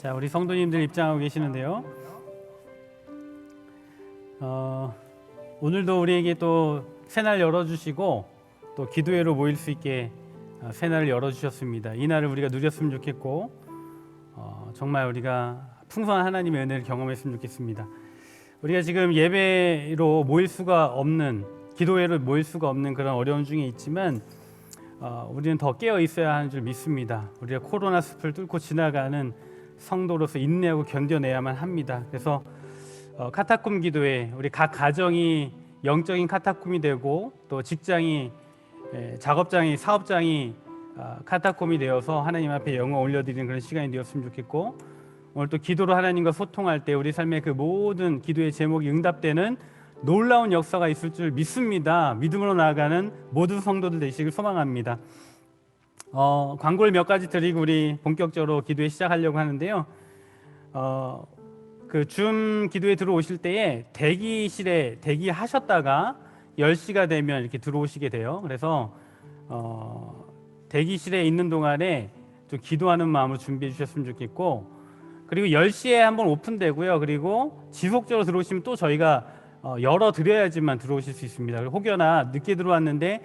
자, 우리 성도님들 입장하고 계시는데요. 오늘도 우리에게 또 새날 열어주시고 또 기도회로 모일 수 있게 새날을 열어주셨습니다. 이 날을 우리가 누렸으면 좋겠고 정말 우리가 풍성한 하나님의 은혜를 경험했으면 좋겠습니다. 우리가 지금 예배로 모일 수가 없는, 기도회로 모일 수가 없는 그런 어려움 중에 있지만 우리는 더 깨어 있어야 하는 줄 믿습니다. 우리가 코로나 숲을 뚫고 지나가는 성도로서 인내하고 견뎌내야만 합니다. 그래서 카타콤 기도회, 우리 각 가정이 영적인 카타콤이 되고 또 직장이, 작업장이, 사업장이 카타콤이 되어서 하나님 앞에 영광 올려드리는 그런 시간이 되었으면 좋겠고, 오늘 또 기도로 하나님과 소통할 때 우리 삶의 그 모든 기도의 제목이 응답되는 놀라운 역사가 있을 줄 믿습니다. 믿음으로 나아가는 모든 성도들 되시길 소망합니다. 광고를 몇 가지 드리고 우리 본격적으로 기도회 시작하려고 하는데요. 그 줌 기도에 들어오실 때에 대기실에 대기하셨다가 10시가 되면 이렇게 들어오시게 돼요. 그래서 대기실에 있는 동안에 좀 기도하는 마음으로 준비해 주셨으면 좋겠고, 그리고 10시에 한번 오픈되고요. 그리고 지속적으로 들어오시면 또 저희가 열어드려야지만 들어오실 수 있습니다. 혹여나 늦게 들어왔는데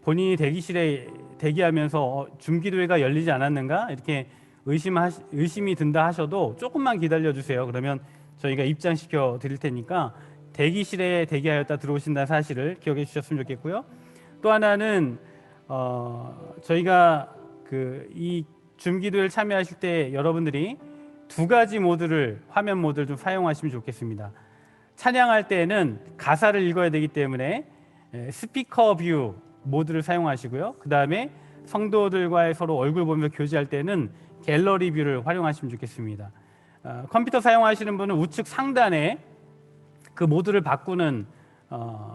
본인이 대기실에 대기하면서 줌기도회가 열리지 않았는가 이렇게 의심이 든다 하셔도 조금만 기다려 주세요. 그러면 저희가 입장시켜 드릴 테니까 대기실에 대기하였다 들어오신다는 사실을 기억해 주셨으면 좋겠고요. 또 하나는 저희가 이 줌기도회를 참여하실 때 여러분들이 두 가지 모드를, 화면 모드를 좀 사용하시면 좋겠습니다. 찬양할 때는 가사를 읽어야 되기 때문에 스피커 뷰 모드를 사용하시고요. 그 다음에 성도들과의 서로 얼굴 보면서 교제할 때는 갤러리 뷰를 활용하시면 좋겠습니다. 컴퓨터 사용하시는 분은 우측 상단에 그 모드를 바꾸는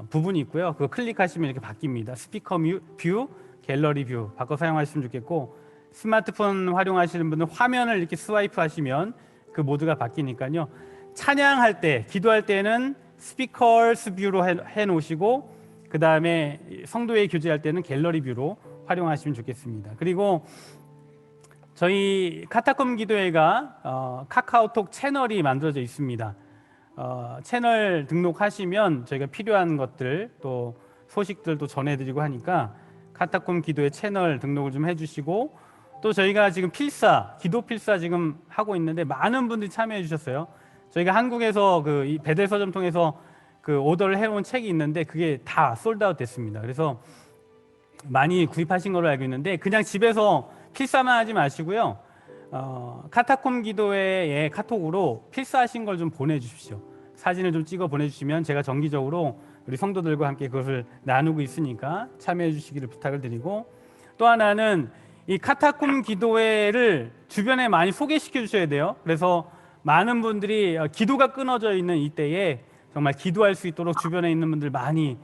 부분이 있고요. 그거 클릭하시면 이렇게 바뀝니다. 스피커 뷰, 갤러리 뷰 바꿔 사용하시면 좋겠고, 스마트폰 활용하시는 분은 화면을 이렇게 스와이프 하시면 그 모드가 바뀌니까요. 찬양할 때, 기도할 때는 스피커스 뷰로 해 놓으시고, 그 다음에 성도의 교제할 때는 갤러리 뷰로 활용하시면 좋겠습니다. 그리고 저희 카타콤 기도회가 카카오톡 채널이 만들어져 있습니다. 채널 등록하시면 저희가 필요한 것들 또 소식들도 전해드리고 하니까 카타콤 기도회 채널 등록을 좀 해주시고, 또 저희가 지금 기도 필사 지금 하고 있는데 많은 분들이 참여해 주셨어요. 저희가 한국에서 이 베델 서점통해서 오더를 해온 책이 있는데 그게 다 솔드아웃 됐습니다. 그래서 많이 구입하신 걸로 알고 있는데 그냥 집에서 필사만 하지 마시고요. 카타콤 기도회에 카톡으로 필사하신 걸 좀 보내주십시오. 사진을 좀 찍어 보내주시면 제가 정기적으로 우리 성도들과 함께 그것을 나누고 있으니까 참여해 주시기를 부탁을 드리고, 또 하나는 이 카타콤 기도회를 주변에 많이 소개시켜 주셔야 돼요. 그래서 많은 분들이 기도가 끊어져 있는 이때에 정말 기도할 수 있도록 주변에 있는 분들 많이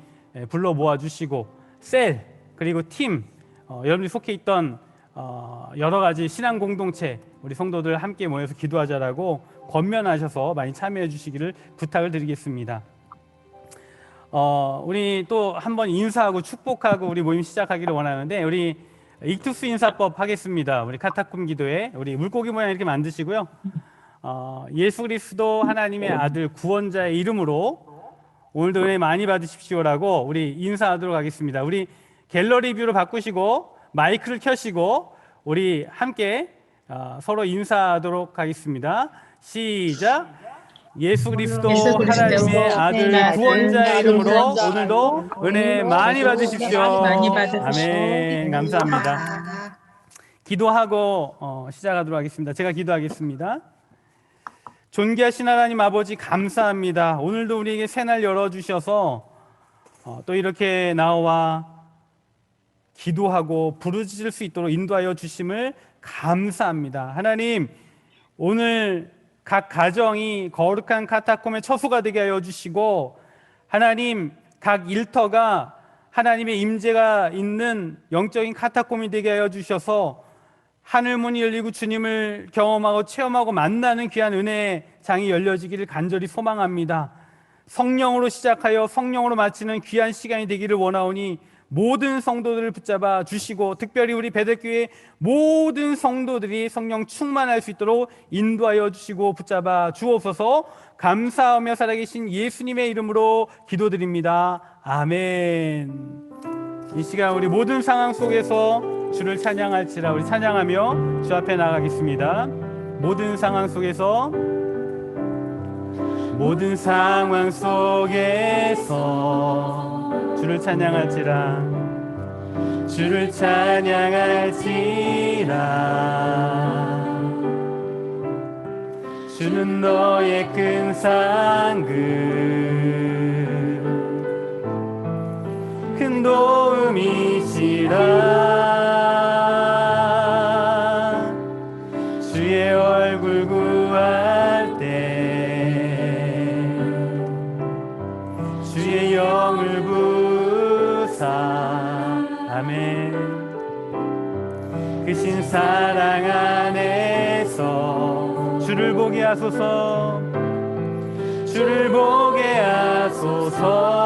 불러 모아주시고, 셀 그리고 팀, 여러분이 속해 있던 여러 가지 신앙 공동체 우리 성도들 함께 모여서 기도하자라고 권면하셔서 많이 참여해 주시기를 부탁을 드리겠습니다. 우리 또 한번 인사하고 축복하고 우리 모임 시작하기를 원하는데, 우리 익투스 인사법 하겠습니다. 우리 카타콤 기도회 우리 물고기 모양 이렇게 만드시고요. 예수 그리스도 하나님의 아들 구원자의 이름으로 오늘도 은혜 많이 받으십시오라고 우리 인사하도록 하겠습니다. 우리 갤러리 뷰로 바꾸시고 마이크를 켜시고 우리 함께 서로 인사하도록 하겠습니다. 시작. 예수 그리스도 하나님의 아들 구원자의 이름으로 오늘도 은혜 많이 받으십시오. 아멘. 감사합니다. 기도하고 시작하도록 하겠습니다. 제가 기도하겠습니다. 존귀하신 하나님 아버지, 감사합니다. 오늘도 우리에게 새날 열어주셔서 또 이렇게 나와 기도하고 부르짖을 수 있도록 인도하여 주심을 감사합니다. 하나님, 오늘 각 가정이 거룩한 카타콤의 처소가 되게 하여 주시고, 하나님, 각 일터가 하나님의 임재가 있는 영적인 카타콤이 되게 하여 주셔서 하늘문이 열리고 주님을 경험하고 체험하고 만나는 귀한 은혜의 장이 열려지기를 간절히 소망합니다. 성령으로 시작하여 성령으로 마치는 귀한 시간이 되기를 원하오니 모든 성도들을 붙잡아 주시고, 특별히 우리 베들교회 모든 성도들이 성령 충만할 수 있도록 인도하여 주시고 붙잡아 주옵소서. 감사하며 살아계신 예수님의 이름으로 기도드립니다. 아멘. 이 시간 우리 모든 상황 속에서 주를 찬양할지라, 우리 찬양하며 주 앞에 나가겠습니다. 모든 상황 속에서, 모든 상황 속에서 주를 찬양할지라, 주를 찬양할지라. 주는 너의 큰 상급, 큰 도움이시라. 주의 얼굴 구할 때 주의 영을 부사. 아멘. 크신 사랑 안에서 주를 보게 하소서, 주를 보게 하소서.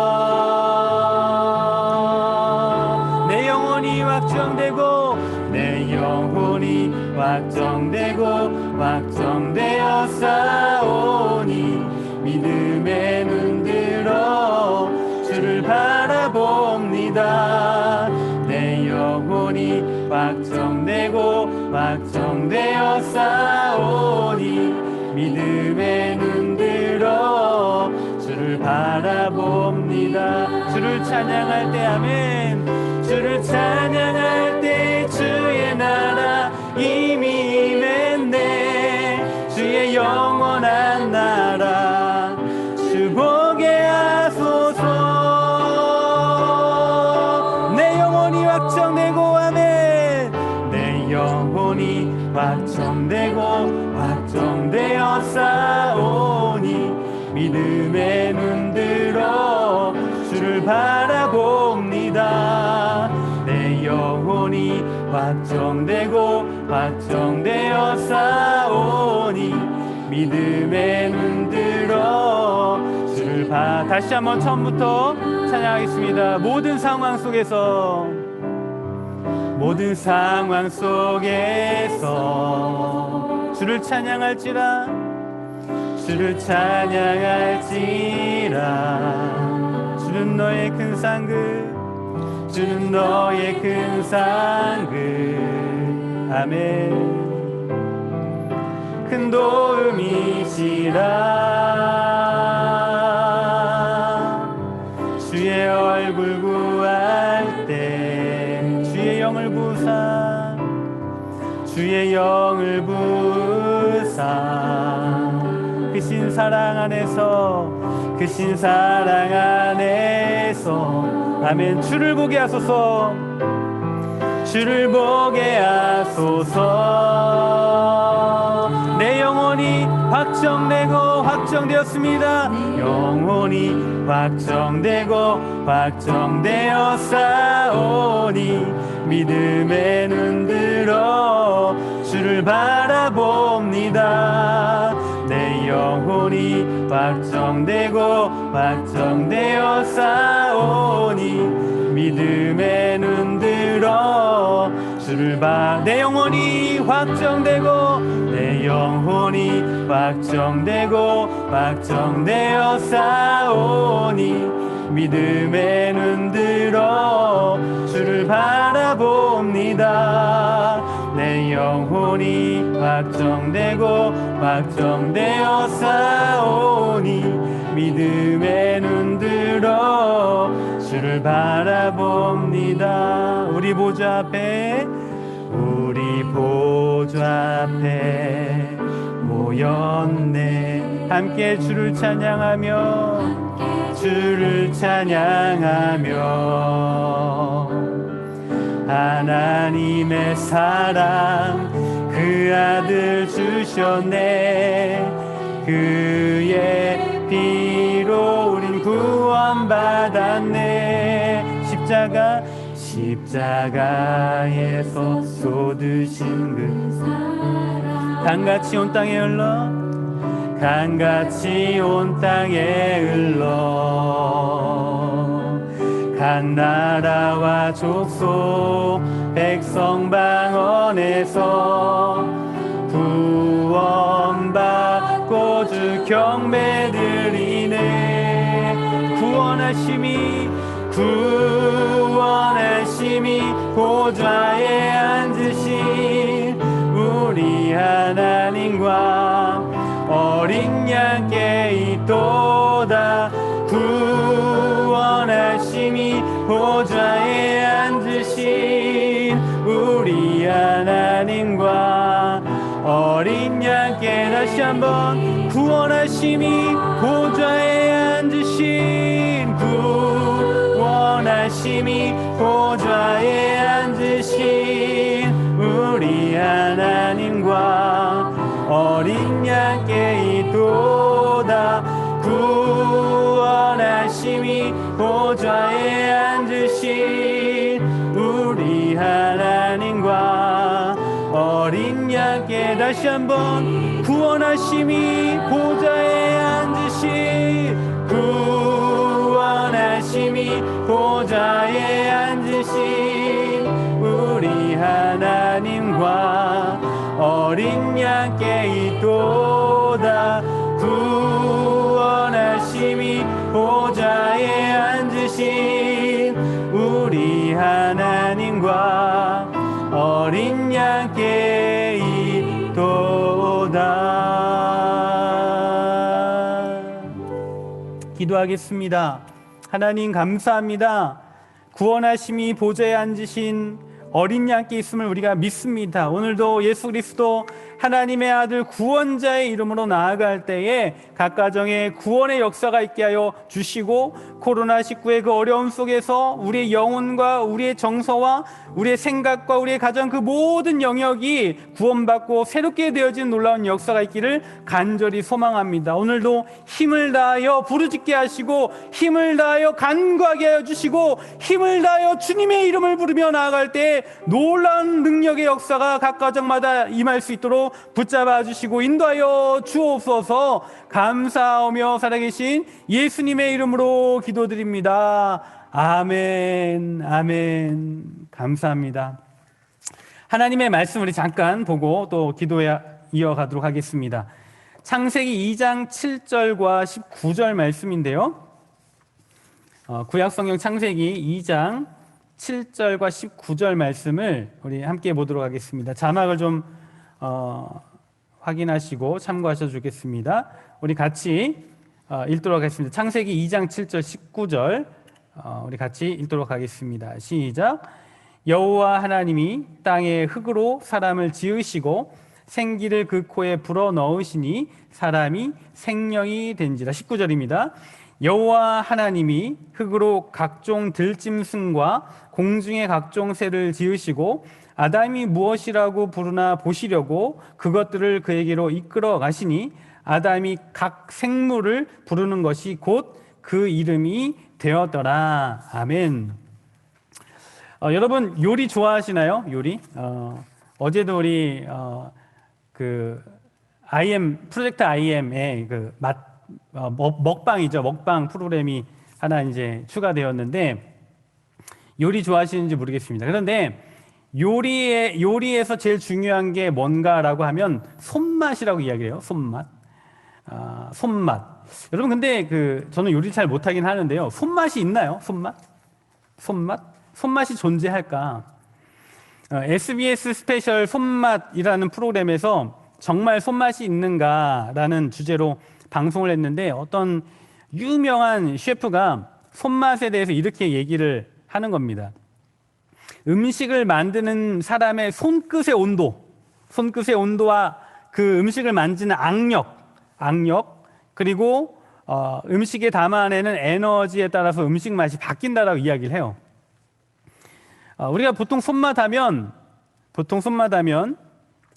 내 영혼이 확정되고, 내 영혼이 확정되고 확정되어 싸우니 믿음의 눈 들어 주를 바라봅니다. 내 영혼이 확정되고 확정되어 싸우니 믿음의 눈 들어 주를 바라봅니다. 주를 찬양할 때 아멘. 주를 찬양할 때 주의 나라 이미 임했네. 주의 영원한 나라 주 보게 하소서. 내 영혼이 확정되고 아멘. 내 영혼이 확정되고 확정되어 싸우니 믿음의 눈 들어 주를 바라봅니다. 내 영혼이 확정되고 확정되어 싸우니 믿음의 눈 들어 주를 다시 한번 처음부터 찬양하겠습니다. 모든 상황 속에서, 모든 상황 속에서 주를 찬양할지라, 주를 찬양할지라. 주는 너의 큰 상급, 주는 너의 큰 상급. 아멘. 큰 도움이시라. 주의 얼굴 구할 때 주의 영을 부사, 주의 영을 부사. 크신 사랑 안에서, 크신 사랑 안에서 아멘. 주를 보게 하소서, 주를 보게 하소서. 내 영혼이 확정되고 확정되었습니다. 영혼이 확정되고 확정되어 싸우니 믿음의 눈 들어 주를 바라봅니다. 내 영혼이 확정되고 확정되어 싸우니 믿음의 눈 들어 주를 내 영혼이 확정되고, 내 영혼이 확정되고 확정되어 싸우니 믿음의 눈 들어 주를 바라봅니다. 내 영혼이 확정되고 확정되어 싸우니 믿음의 눈 들어 주를 바라봅니다. 우리 보좌 앞에, 우리 보좌 앞에 모였네. 함께 주를 찬양하며, 주를 찬양하며. 하나님의 사랑 그 아들 주셨네. 그의 피로 우린 구원받았네. 십자가에서 쏟으신 그 사랑 강같이 온 땅에 흘러, 강같이 온 땅에 흘러, 한 나라와 족속 백성 방언에서 구원받고 주 경배드리네. 구원하심이 보좌에 앉으신 우리 하나님과 어린 양께 있도다. 구원하심이 보좌에 앉으신 우리 하나님과 어린 양께 다시 한번 구원하심이 보좌에 앉으신 구원하심이 보좌에 앉으신 우리 하나님과 어린 양께 있도다. 구원하심이 보좌에 앉으신 우리 하나님과 어린 양께 다시 한번 구원하심이 보좌에 앉으신 구원하심이 보좌에 앉으신 우리 하나님과 어린 양께 있도다. 구원하심이 보좌에 앉으신 우리 하나님과 어린 양께 있도다. 기도하겠습니다. 하나님 감사합니다. 구원하심이 보좌에 앉으신 어린 양께 있음을 우리가 믿습니다. 오늘도 예수 그리스도 하나님의 아들 구원자의 이름으로 나아갈 때에 각 가정에 구원의 역사가 있게 하여 주시고, 코로나19의 그 어려움 속에서 우리의 영혼과 우리의 정서와 우리의 생각과 우리의 가정 그 모든 영역이 구원받고 새롭게 되어진 놀라운 역사가 있기를 간절히 소망합니다. 오늘도 힘을 다하여 부르짖게 하시고 힘을 다하여 간구하게 하여 주시고 힘을 다하여 주님의 이름을 부르며 나아갈 때 놀라운 능력의 역사가 각 가정마다 임할 수 있도록 붙잡아 주시고 인도하여 주옵소서. 감사하며 살아계신 예수님의 이름으로 기도드립니다. 아멘, 아멘. 감사합니다. 하나님의 말씀 우리 잠깐 보고 또 기도에 이어가도록 하겠습니다. 창세기 2장 7절과 19절 말씀인데요. 구약성경 창세기 2장 7절과 19절 말씀을 우리 함께 보도록 하겠습니다. 자막을 좀 확인하시고 참고하셔도 좋겠습니다. 우리 같이 읽도록 하겠습니다. 창세기 2장 7절 19절 우리 같이 읽도록 하겠습니다. 시작. 여호와 하나님이 땅에 흙으로 사람을 지으시고 생기를 그 코에 불어넣으시니 사람이 생명이 된지라. 19절입니다. 여호와 하나님이 흙으로 각종 들짐승과 공중의 각종 새를 지으시고 아담이 무엇이라고 부르나 보시려고 그것들을 그에게로 이끌어 가시니 아담이 각 생물을 부르는 것이 곧 그 이름이 되었더라. 아멘. 여러분 요리 좋아하시나요? 요리? 어제도 우리 프로젝트 IM의 그 먹방이죠. 먹방 프로그램이 하나 이제 추가되었는데 요리 좋아하시는지 모르겠습니다. 그런데 요리에서 제일 중요한 게 뭔가라고 하면 손맛이라고 이야기해요. 손맛. 여러분 근데 저는 요리 잘 못하긴 하는데요. 손맛이 있나요? 손맛이 존재할까? SBS 스페셜 손맛이라는 프로그램에서 정말 손맛이 있는가라는 주제로 방송을 했는데 어떤 유명한 셰프가 손맛에 대해서 이렇게 얘기를 하는 겁니다. 음식을 만드는 사람의 손끝의 온도와 그 음식을 만지는 악력 그리고 음식에 담아내는 에너지에 따라서 음식 맛이 바뀐다라고 이야기를 해요. 우리가 보통 손맛하면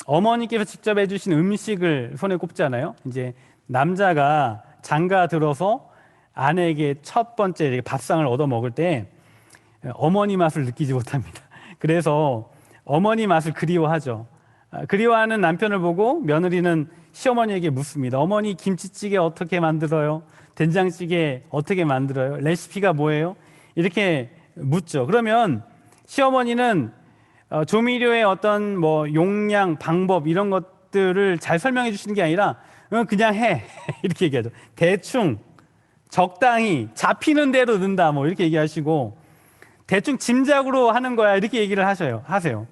어머니께서 직접 해주신 음식을 손에 꼽잖아요. 이제 남자가 장가 들어서 아내에게 첫 번째 밥상을 얻어 먹을 때 어머니 맛을 느끼지 못합니다. 그래서 어머니 맛을 그리워하죠. 그리워하는 남편을 보고 며느리는 시어머니에게 묻습니다. 어머니 김치찌개 어떻게 만들어요? 된장찌개 어떻게 만들어요? 레시피가 뭐예요? 이렇게 묻죠. 그러면 시어머니는 조미료의 어떤 뭐 용량, 방법 이런 것들을 잘 설명해 주시는 게 아니라 그냥 해 이렇게 얘기하죠. 대충 적당히 잡히는 대로 넣는다 뭐 이렇게 얘기하시고 대충 짐작으로 하는 거야 이렇게 얘기를 하세요.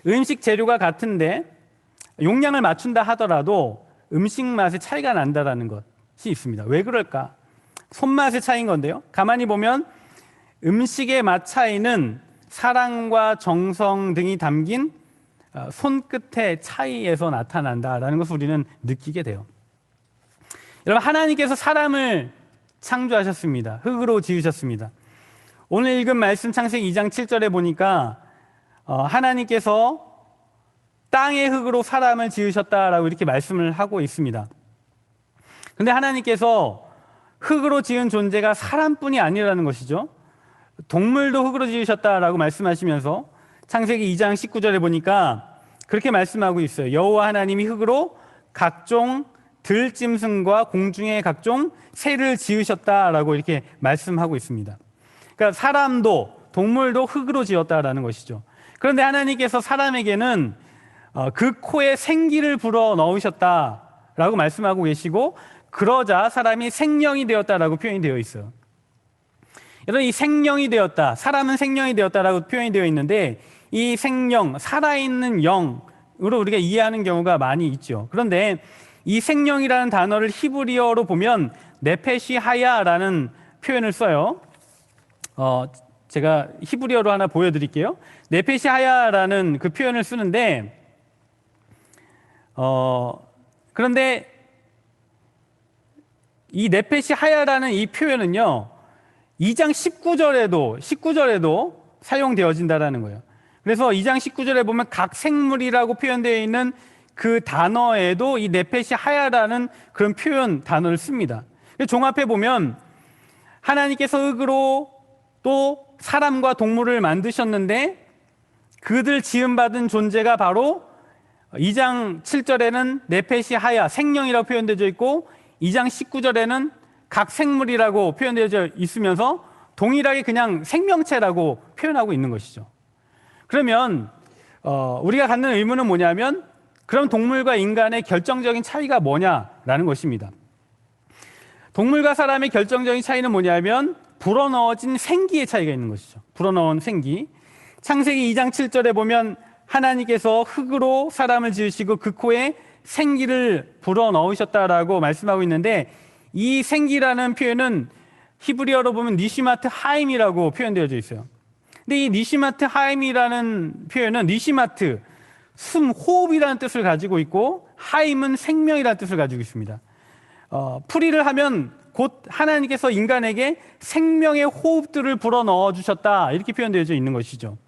음식 재료가 같은데 용량을 맞춘다 하더라도 음식 맛에 차이가 난다라는 것이 있습니다. 왜 그럴까? 손맛의 차이인 건데요. 가만히 보면 음식의 맛 차이는 사랑과 정성 등이 담긴 손끝의 차이에서 나타난다라는 것을 우리는 느끼게 돼요. 여러분, 하나님께서 사람을 창조하셨습니다. 흙으로 지으셨습니다. 오늘 읽은 말씀 창세기 2장 7절에 보니까 하나님께서 땅의 흙으로 사람을 지으셨다라고 이렇게 말씀을 하고 있습니다. 그런데 하나님께서 흙으로 지은 존재가 사람뿐이 아니라는 것이죠. 동물도 흙으로 지으셨다라고 말씀하시면서 창세기 2장 19절에 보니까 그렇게 말씀하고 있어요. 여호와 하나님이 흙으로 각종 들짐승과 공중의 각종 새를 지으셨다라고 이렇게 말씀하고 있습니다. 그러니까 사람도 동물도 흙으로 지었다라는 것이죠. 그런데 하나님께서 사람에게는 그 코에 생기를 불어 넣으셨다라고 말씀하고 계시고 그러자 사람이 생명이 되었다라고 표현이 되어 있어요. 여러분, 이 생명이 되었다, 사람은 생명이 되었다라고 표현이 되어 있는데 이 생명, 살아있는 영으로 우리가 이해하는 경우가 많이 있죠. 그런데 이 생명이라는 단어를 히브리어로 보면 네페시 하야라는 표현을 써요. 제가 히브리어로 하나 보여드릴게요. 네페시 하야라는 그 표현을 쓰는데 그런데 이 네페시 하야라는 이 표현은요 2장 19절에도 사용되어진다라는 거예요. 그래서 2장 19절에 보면 각 생물이라고 표현되어 있는 그 단어에도 이 네페시 하야라는 그런 표현 단어를 씁니다. 종합해 보면 하나님께서 흙으로 또 사람과 동물을 만드셨는데 그들 지음받은 존재가 바로 2장 7절에는 네페시 하야, 생명이라고 표현되어 있고 2장 19절에는 각 생물이라고 표현되어 있으면서 동일하게 그냥 생명체라고 표현하고 있는 것이죠. 그러면 우리가 갖는 의문은 뭐냐면 그럼 동물과 인간의 결정적인 차이가 뭐냐라는 것입니다. 동물과 사람의 결정적인 차이는 뭐냐면 불어넣어진 생기의 차이가 있는 것이죠. 불어넣은 생기. 창세기 2장 7절에 보면 하나님께서 흙으로 사람을 지으시고 그 코에 생기를 불어넣으셨다라고 말씀하고 있는데 이 생기라는 표현은 히브리어로 보면 니시마트 하임이라고 표현되어져 있어요. 근데 이 니시마트 하임이라는 표현은 니시마트, 숨, 호흡이라는 뜻을 가지고 있고 하임은 생명이라는 뜻을 가지고 있습니다. 풀이를 하면 곧 하나님께서 인간에게 생명의 호흡들을 불어넣어 주셨다 이렇게 표현되어져 있는 것이죠.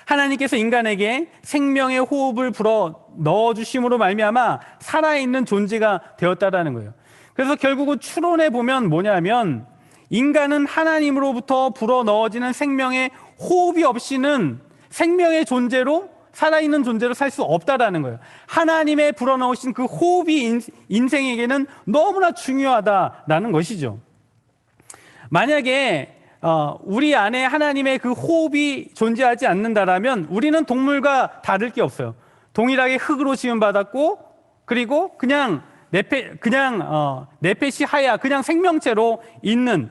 하나님께서 인간에게 생명의 호흡을 불어 넣어 주심으로 말미암아 살아있는 존재가 되었다라는 거예요. 그래서 결국은 추론해 보면 뭐냐면 인간은 하나님으로부터 불어 넣어지는 생명의 호흡이 없이는 생명의 존재로 살아있는 존재로 살 수 없다라는 거예요. 하나님의 불어넣으신 그 호흡이 인생에게는 너무나 중요하다라는 것이죠. 만약에 우리 안에 하나님의 그 호흡이 존재하지 않는다라면 우리는 동물과 다를 게 없어요. 동일하게 흙으로 지음받았고 그리고 그냥 네페시 하야, 그냥 생명체로 있는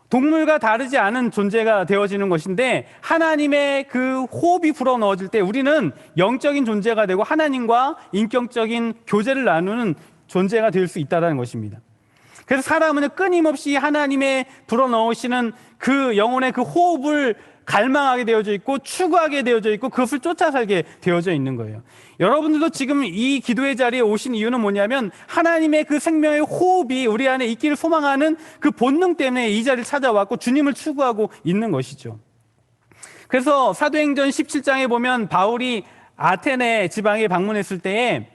동물과 다르지 않은 존재가 되어지는 것인데 하나님의 그 호흡이 불어넣어질 때 우리는 영적인 존재가 되고 하나님과 인격적인 교제를 나누는 존재가 될 수 있다는 것입니다. 그래서 사람은 끊임없이 하나님의 불어넣으시는 그 영혼의 그 호흡을 갈망하게 되어져 있고 추구하게 되어져 있고 그것을 쫓아 살게 되어져 있는 거예요. 여러분들도 지금 이 기도의 자리에 오신 이유는 뭐냐면 하나님의 그 생명의 호흡이 우리 안에 있기를 소망하는 그 본능 때문에 이 자리를 찾아왔고 주님을 추구하고 있는 것이죠. 그래서 사도행전 17장에 보면 바울이 아테네 지방에 방문했을 때에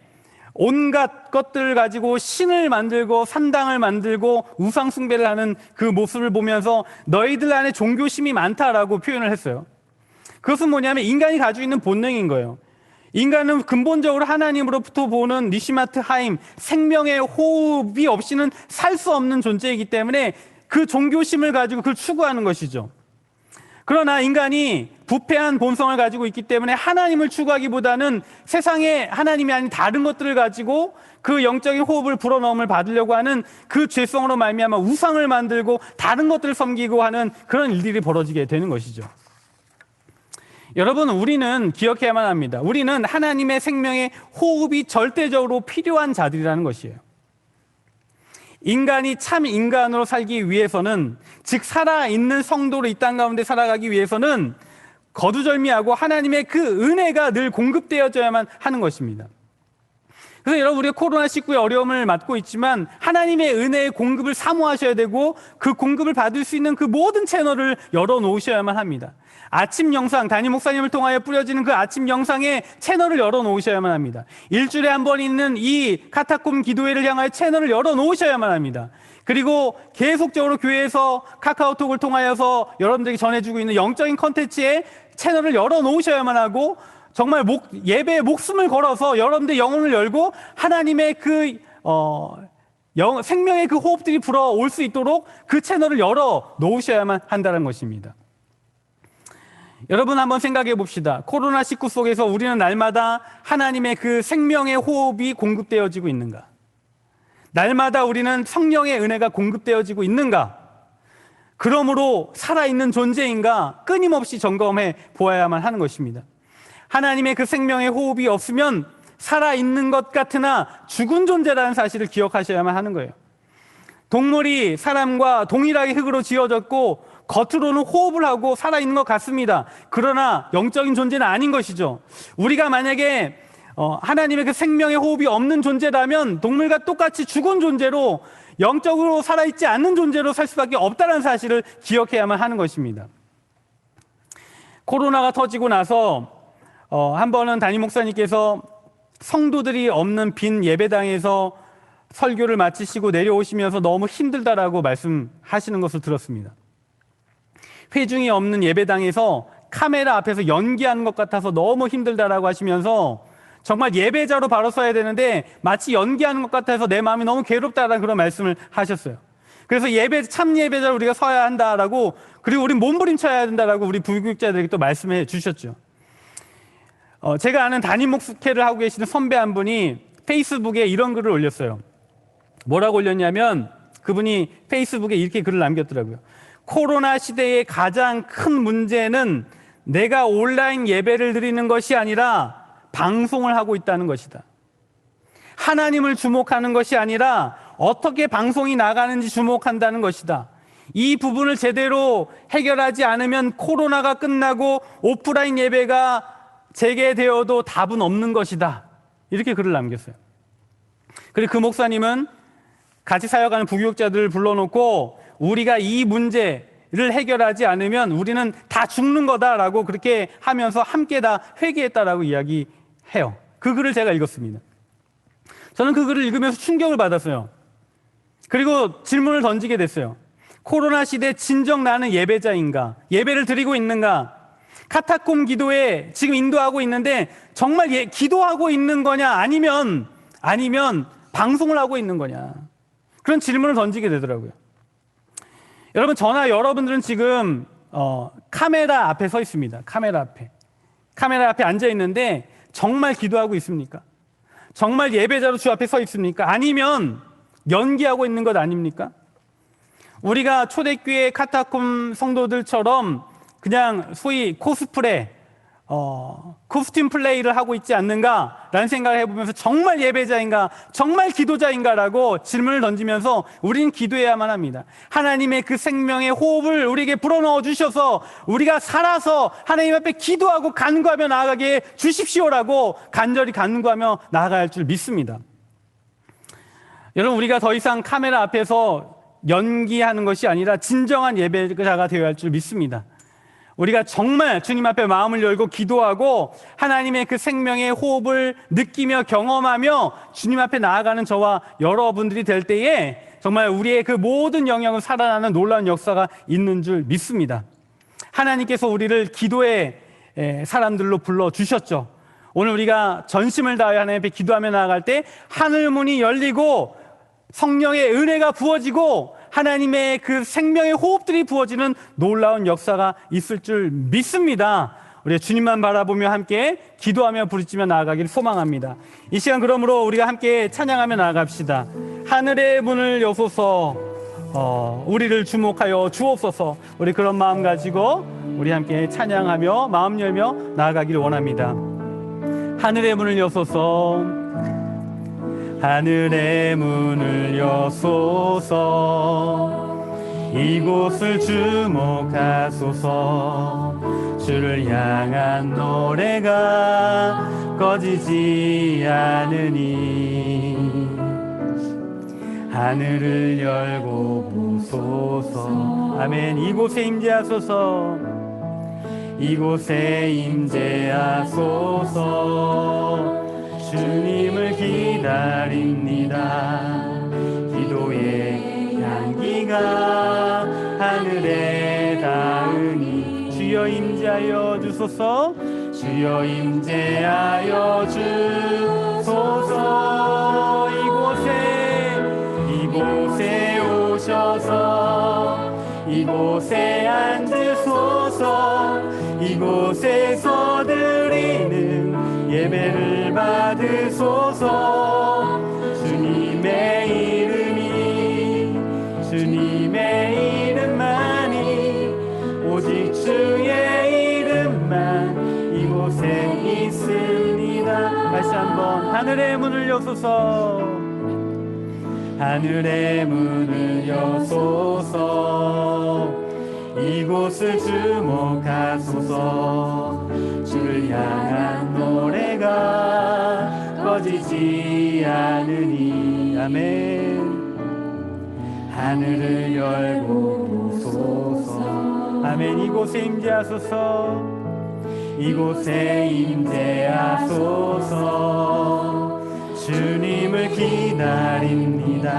온갖 것들을 가지고 신을 만들고 산당을 만들고 우상 숭배를 하는 그 모습을 보면서 너희들 안에 종교심이 많다라고 표현을 했어요. 그것은 뭐냐면 인간이 가지고 있는 본능인 거예요. 인간은 근본적으로 하나님으로부터 보는 니시마트 하임, 생명의 호흡이 없이는 살 수 없는 존재이기 때문에 그 종교심을 가지고 그걸 추구하는 것이죠. 그러나 인간이 부패한 본성을 가지고 있기 때문에 하나님을 추구하기보다는 세상에 하나님이 아닌 다른 것들을 가지고 그 영적인 호흡을 불어넣음을 받으려고 하는 그 죄성으로 말미암아 우상을 만들고 다른 것들을 섬기고 하는 그런 일들이 벌어지게 되는 것이죠. 여러분, 우리는 기억해야만 합니다. 우리는 하나님의 생명의 호흡이 절대적으로 필요한 자들이라는 것이에요. 인간이 참 인간으로 살기 위해서는, 즉 살아있는 성도로 이 땅 가운데 살아가기 위해서는 거두절미하고 하나님의 그 은혜가 늘 공급되어져야만 하는 것입니다. 그래서 여러분, 우리가 코로나19의 어려움을 맞고 있지만 하나님의 은혜의 공급을 사모하셔야 되고 그 공급을 받을 수 있는 그 모든 채널을 열어놓으셔야만 합니다. 아침 영상, 담임 목사님을 통하여 뿌려지는 그 아침 영상의 채널을 열어놓으셔야만 합니다. 일주일에 한 번 있는 이 카타콤 기도회를 향하여 채널을 열어놓으셔야만 합니다. 그리고 계속적으로 교회에서 카카오톡을 통하여서 여러분들에게 전해주고 있는 영적인 컨텐츠의 채널을 열어놓으셔야만 하고, 정말 예배에 목숨을 걸어서 여러분들의 영혼을 열고 하나님의 그 생명의 그 호흡들이 불어올 수 있도록 그 채널을 열어놓으셔야만 한다는 것입니다. 여러분, 한번 생각해 봅시다. 코로나19 속에서 우리는 날마다 하나님의 그 생명의 호흡이 공급되어지고 있는가? 날마다 우리는 성령의 은혜가 공급되어지고 있는가? 그러므로 살아있는 존재인가? 끊임없이 점검해 보아야만 하는 것입니다. 하나님의 그 생명의 호흡이 없으면 살아있는 것 같으나 죽은 존재라는 사실을 기억하셔야만 하는 거예요. 동물이 사람과 동일하게 흙으로 지어졌고 겉으로는 호흡을 하고 살아있는 것 같습니다. 그러나 영적인 존재는 아닌 것이죠. 우리가 만약에 하나님의 그 생명의 호흡이 없는 존재라면 동물과 똑같이 죽은 존재로, 영적으로 살아있지 않는 존재로 살 수밖에 없다는 사실을 기억해야만 하는 것입니다. 코로나가 터지고 나서 한 번은 담임 목사님께서 성도들이 없는 빈 예배당에서 설교를 마치시고 내려오시면서 너무 힘들다라고 말씀하시는 것을 들었습니다. 회중이 없는 예배당에서 카메라 앞에서 연기하는 것 같아서 너무 힘들다라고 하시면서, 정말 예배자로 바로 서야 되는데 마치 연기하는 것 같아서 내 마음이 너무 괴롭다라는 그런 말씀을 하셨어요. 그래서 참 예배자로 우리가 서야 한다라고, 그리고 우리 몸부림쳐야 된다라고 우리 부교육자들에게 또 말씀해 주셨죠. 제가 아는 담임 목회를 하고 계시는 선배 한 분이 페이스북에 이런 글을 올렸어요. 뭐라고 올렸냐면, 그분이 페이스북에 이렇게 글을 남겼더라고요. 코로나 시대의 가장 큰 문제는 내가 온라인 예배를 드리는 것이 아니라 방송을 하고 있다는 것이다. 하나님을 주목하는 것이 아니라 어떻게 방송이 나가는지 주목한다는 것이다. 이 부분을 제대로 해결하지 않으면 코로나가 끝나고 오프라인 예배가 재개되어도 답은 없는 것이다. 이렇게 글을 남겼어요. 그리고 그 목사님은 같이 사역하는 부교육자들을 불러놓고 우리가 이 문제를 해결하지 않으면 우리는 다 죽는 거다라고 그렇게 하면서 함께 다 회개했다라고 이야기해요. 그 글을 제가 읽었습니다. 저는 그 글을 읽으면서 충격을 받았어요. 그리고 질문을 던지게 됐어요. 코로나 시대 진정 나는 예배자인가? 예배를 드리고 있는가? 카타콤 기도에 지금 인도하고 있는데 정말 기도하고 있는 거냐? 아니면 방송을 하고 있는 거냐? 그런 질문을 던지게 되더라고요. 여러분, 저나 여러분들은 지금 카메라 앞에 서 있습니다. 카메라 앞에 앉아 있는데 정말 기도하고 있습니까? 정말 예배자로 주 앞에 서 있습니까? 아니면 연기하고 있는 것 아닙니까? 우리가 초대교회 카타콤 성도들처럼 그냥 소위 코스프레, 코스튬 플레이를 하고 있지 않는가라는 생각을 해보면서 정말 예배자인가, 정말 기도자인가라고 질문을 던지면서 우리는 기도해야만 합니다. 하나님의 그 생명의 호흡을 우리에게 불어넣어 주셔서 우리가 살아서 하나님 앞에 기도하고 간구하며 나아가게 해 주십시오라고 간절히 간구하며 나아갈 줄 믿습니다. 여러분, 우리가 더 이상 카메라 앞에서 연기하는 것이 아니라 진정한 예배자가 되어야 할 줄 믿습니다. 우리가 정말 주님 앞에 마음을 열고 기도하고 하나님의 그 생명의 호흡을 느끼며 경험하며 주님 앞에 나아가는 저와 여러분들이 될 때에 정말 우리의 그 모든 영역을 살아나는 놀라운 역사가 있는 줄 믿습니다. 하나님께서 우리를 기도의 사람들로 불러주셨죠. 오늘 우리가 전심을 다하여 하나님 앞에 기도하며 나아갈 때 하늘 문이 열리고 성령의 은혜가 부어지고 하나님의 그 생명의 호흡들이 부어지는 놀라운 역사가 있을 줄 믿습니다. 우리 주님만 바라보며 함께 기도하며 부르짖으며 나아가기를 소망합니다. 이 시간 그러므로 우리가 함께 찬양하며 나아갑시다. 하늘의 문을 여소서, 우리를 주목하여 주옵소서. 우리 그런 마음 가지고 우리 함께 찬양하며 마음 열며 나아가기를 원합니다. 하늘의 문을 여소서, 하늘의 문을 여소서, 이곳을 주목하소서. 주를 향한 노래가 꺼지지 않으니 하늘을 열고 보소서. 아멘. 이곳에 임재하소서, 이곳에 임재하소서. 주님을 기다립니다. 기도의 향기가 하늘에 닿으니 주여 임재하여 주소서, 주여 임재하여 주소서. 이곳에 오셔서 이곳에 앉으소서. 이곳에서 드리는 예배를 받으소서. 주님의 이름만이 오직 주의 이름만 이곳에 있습니다. 다시 한번 하늘의 문을 여소서, 하늘의 문을 여소서. 이곳을 주목하소서. 주를 향한 노래가 꺼지지 않으니 아멘. 하늘을 열고 보소서. 아멘. 이곳에 임재하소서, 이곳에 임재하소서. 주님을 기다립니다.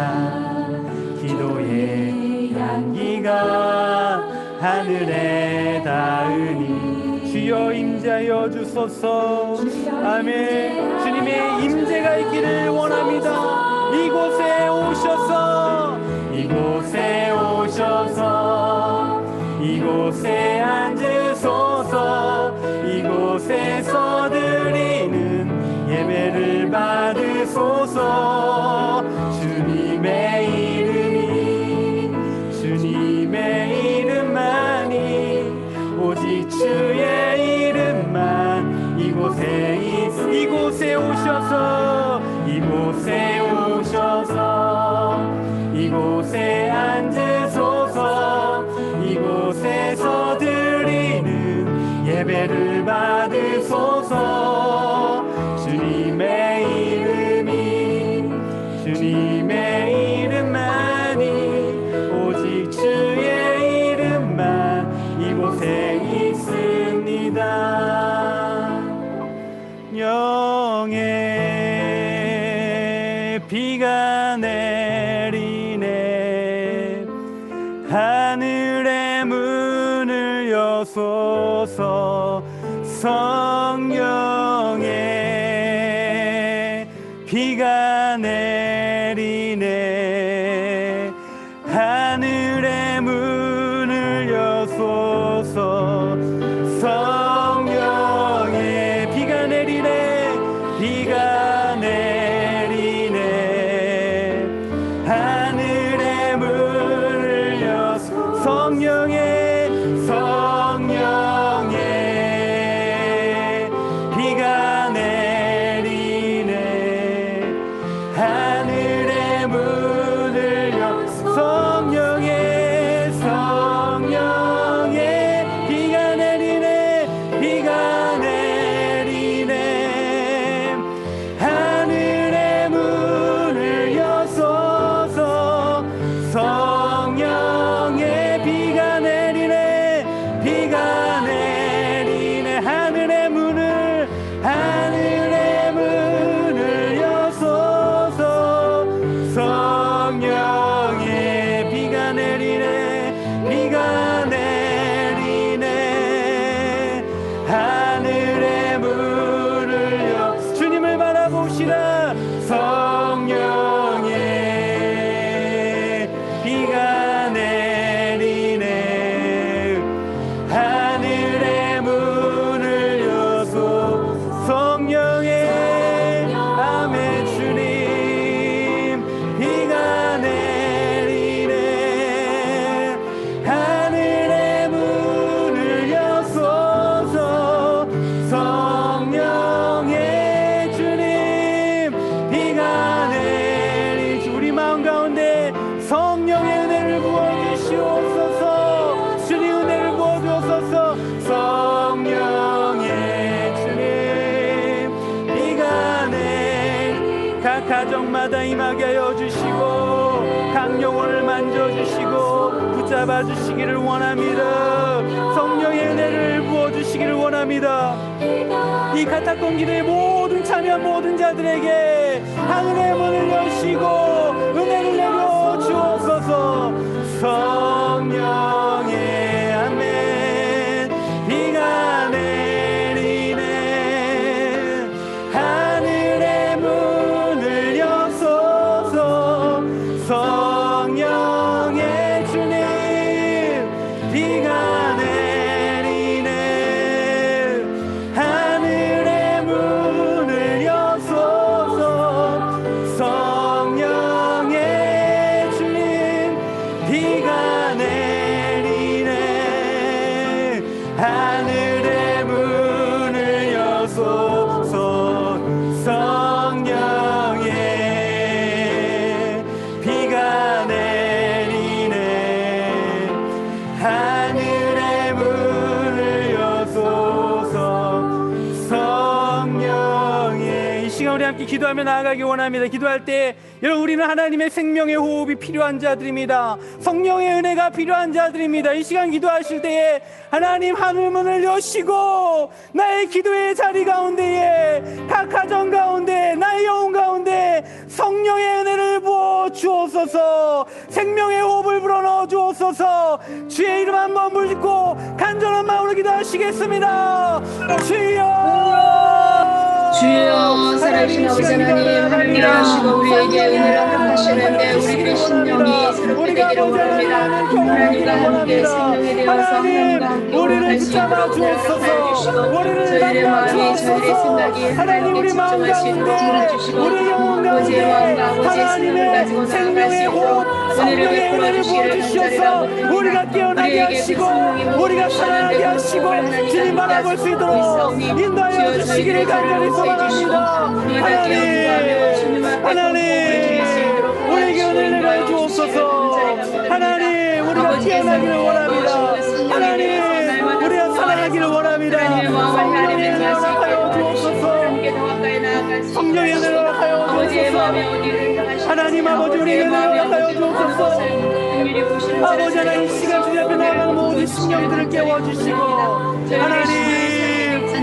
기도의 향기가 하늘에 닿으니 주여 임재하여 주소서. 아멘. 주님의 임재가 있기를 원합니다. 이곳에 오셔서, 이곳에 오셔서, 이곳에 앉으소서. 이곳에서 드리는 예배를 받으소서. 주님의 이름만이 오직 주의 이름만 이곳에 오셔서, 이곳에 오셔서, 이곳에 앉으소서. 이곳에서 드리는 예배를 받으소서. 주님의 이름만이 오직 주의 이름만 이곳에 있습니다. 영의 비가 내리네. 하늘의 문을 여소서. 성령의 비가 내리네. 하늘의 문을 여소서. 성령의 비가 내리네. 비가 내리네. 하늘의 문을 여소서. 성령의 비가 내리네. 하늘의 문을 여소서. 성령의 비가 내리네. 비가 내리네. 하늘의 문을 여소서. 성령의 비가 내리네. 비가 내리네. 하늘의 문을 여소서. 성령의 비가 내리네. 비가 내리네. 하늘의 문을 여소서. 주님을 바라봅시다. 성령의 비가 가정마다 임하게 하여 주시고 강령을 만져주시고 붙잡아 주시기를 원합니다. 성령의 은혜를 부어주시기를 원합니다. 이 카타콤 기도의 모든 참여한 모든 자들에게 하늘의 문을 여시고 은혜를 내려 주옵소서. 성령의 아멘. 비가 내리네. 하늘의 문을 여소서. 성령의 주님. 비가 내리네. 하늘의 문을 여소서. 성령의 주님. 비가 내리네. 하늘의 문을 여소서. 성령의 비가 내리네. 하늘의 문을 여소서. 성령의. 이 시간 우리 함께 기도하며 나아가기 원합니다. 기도할 때 여러분, 우리는 하나님의 생명의 호흡이 필요한 자들입니다. 성령의 은혜가 필요한 자들입니다. 이 시간 기도하실 때에 하나님 하늘문을 여시고 나의 기도의 자리 가운데에 각 가정 가운데 나의 영혼 가운데 성령의 은혜를 부어 주옵소서. 생명의 호흡을 불어넣어 주옵소서. 주의 이름 한번 부르짖고 간절한 마음으로 기도하시겠습니다. 주여, 주여, 살아계신 아버지 하나님, 하늘을 하시고 우리에게 은혜를 허락하시는데 우리들의 심령이 새롭게 되기를 원합니다. 하나님과 함께 생명이 되어서 하나님과 함께 올라갈 수 있도록 허락하여 주시고 저희의 마음이 저희의 생각이 하나님께 집중할 수 있도록 도와주시고 아버지의 마음과 아버지의 생각을 가지고 나아갈 수 있도록 은혜를 베풀어 주시기를 간절히라고 드립니다. 우리가 깨어나게 하시고 우리가 살아나게 하시고 주님 바라볼 수 있도록 인도하여 주시기를 간절히 소망합니다. 하나님, 우리에게 은혜를 내려 주옵소서. 하나님, 우리가 깨어나기를 원합니다. 하나님, 우리가 살아나기를 원합니다. 성령의 은혜를 허락하여 주옵소서. 성령의 은혜를 허락하여 주옵소서. 하나님 아버지, 우리에게 은혜를 허락하여 주옵소서. 아버지 하나님, 시간 주님 앞에 나아가는 모든 심령들을 깨워주시고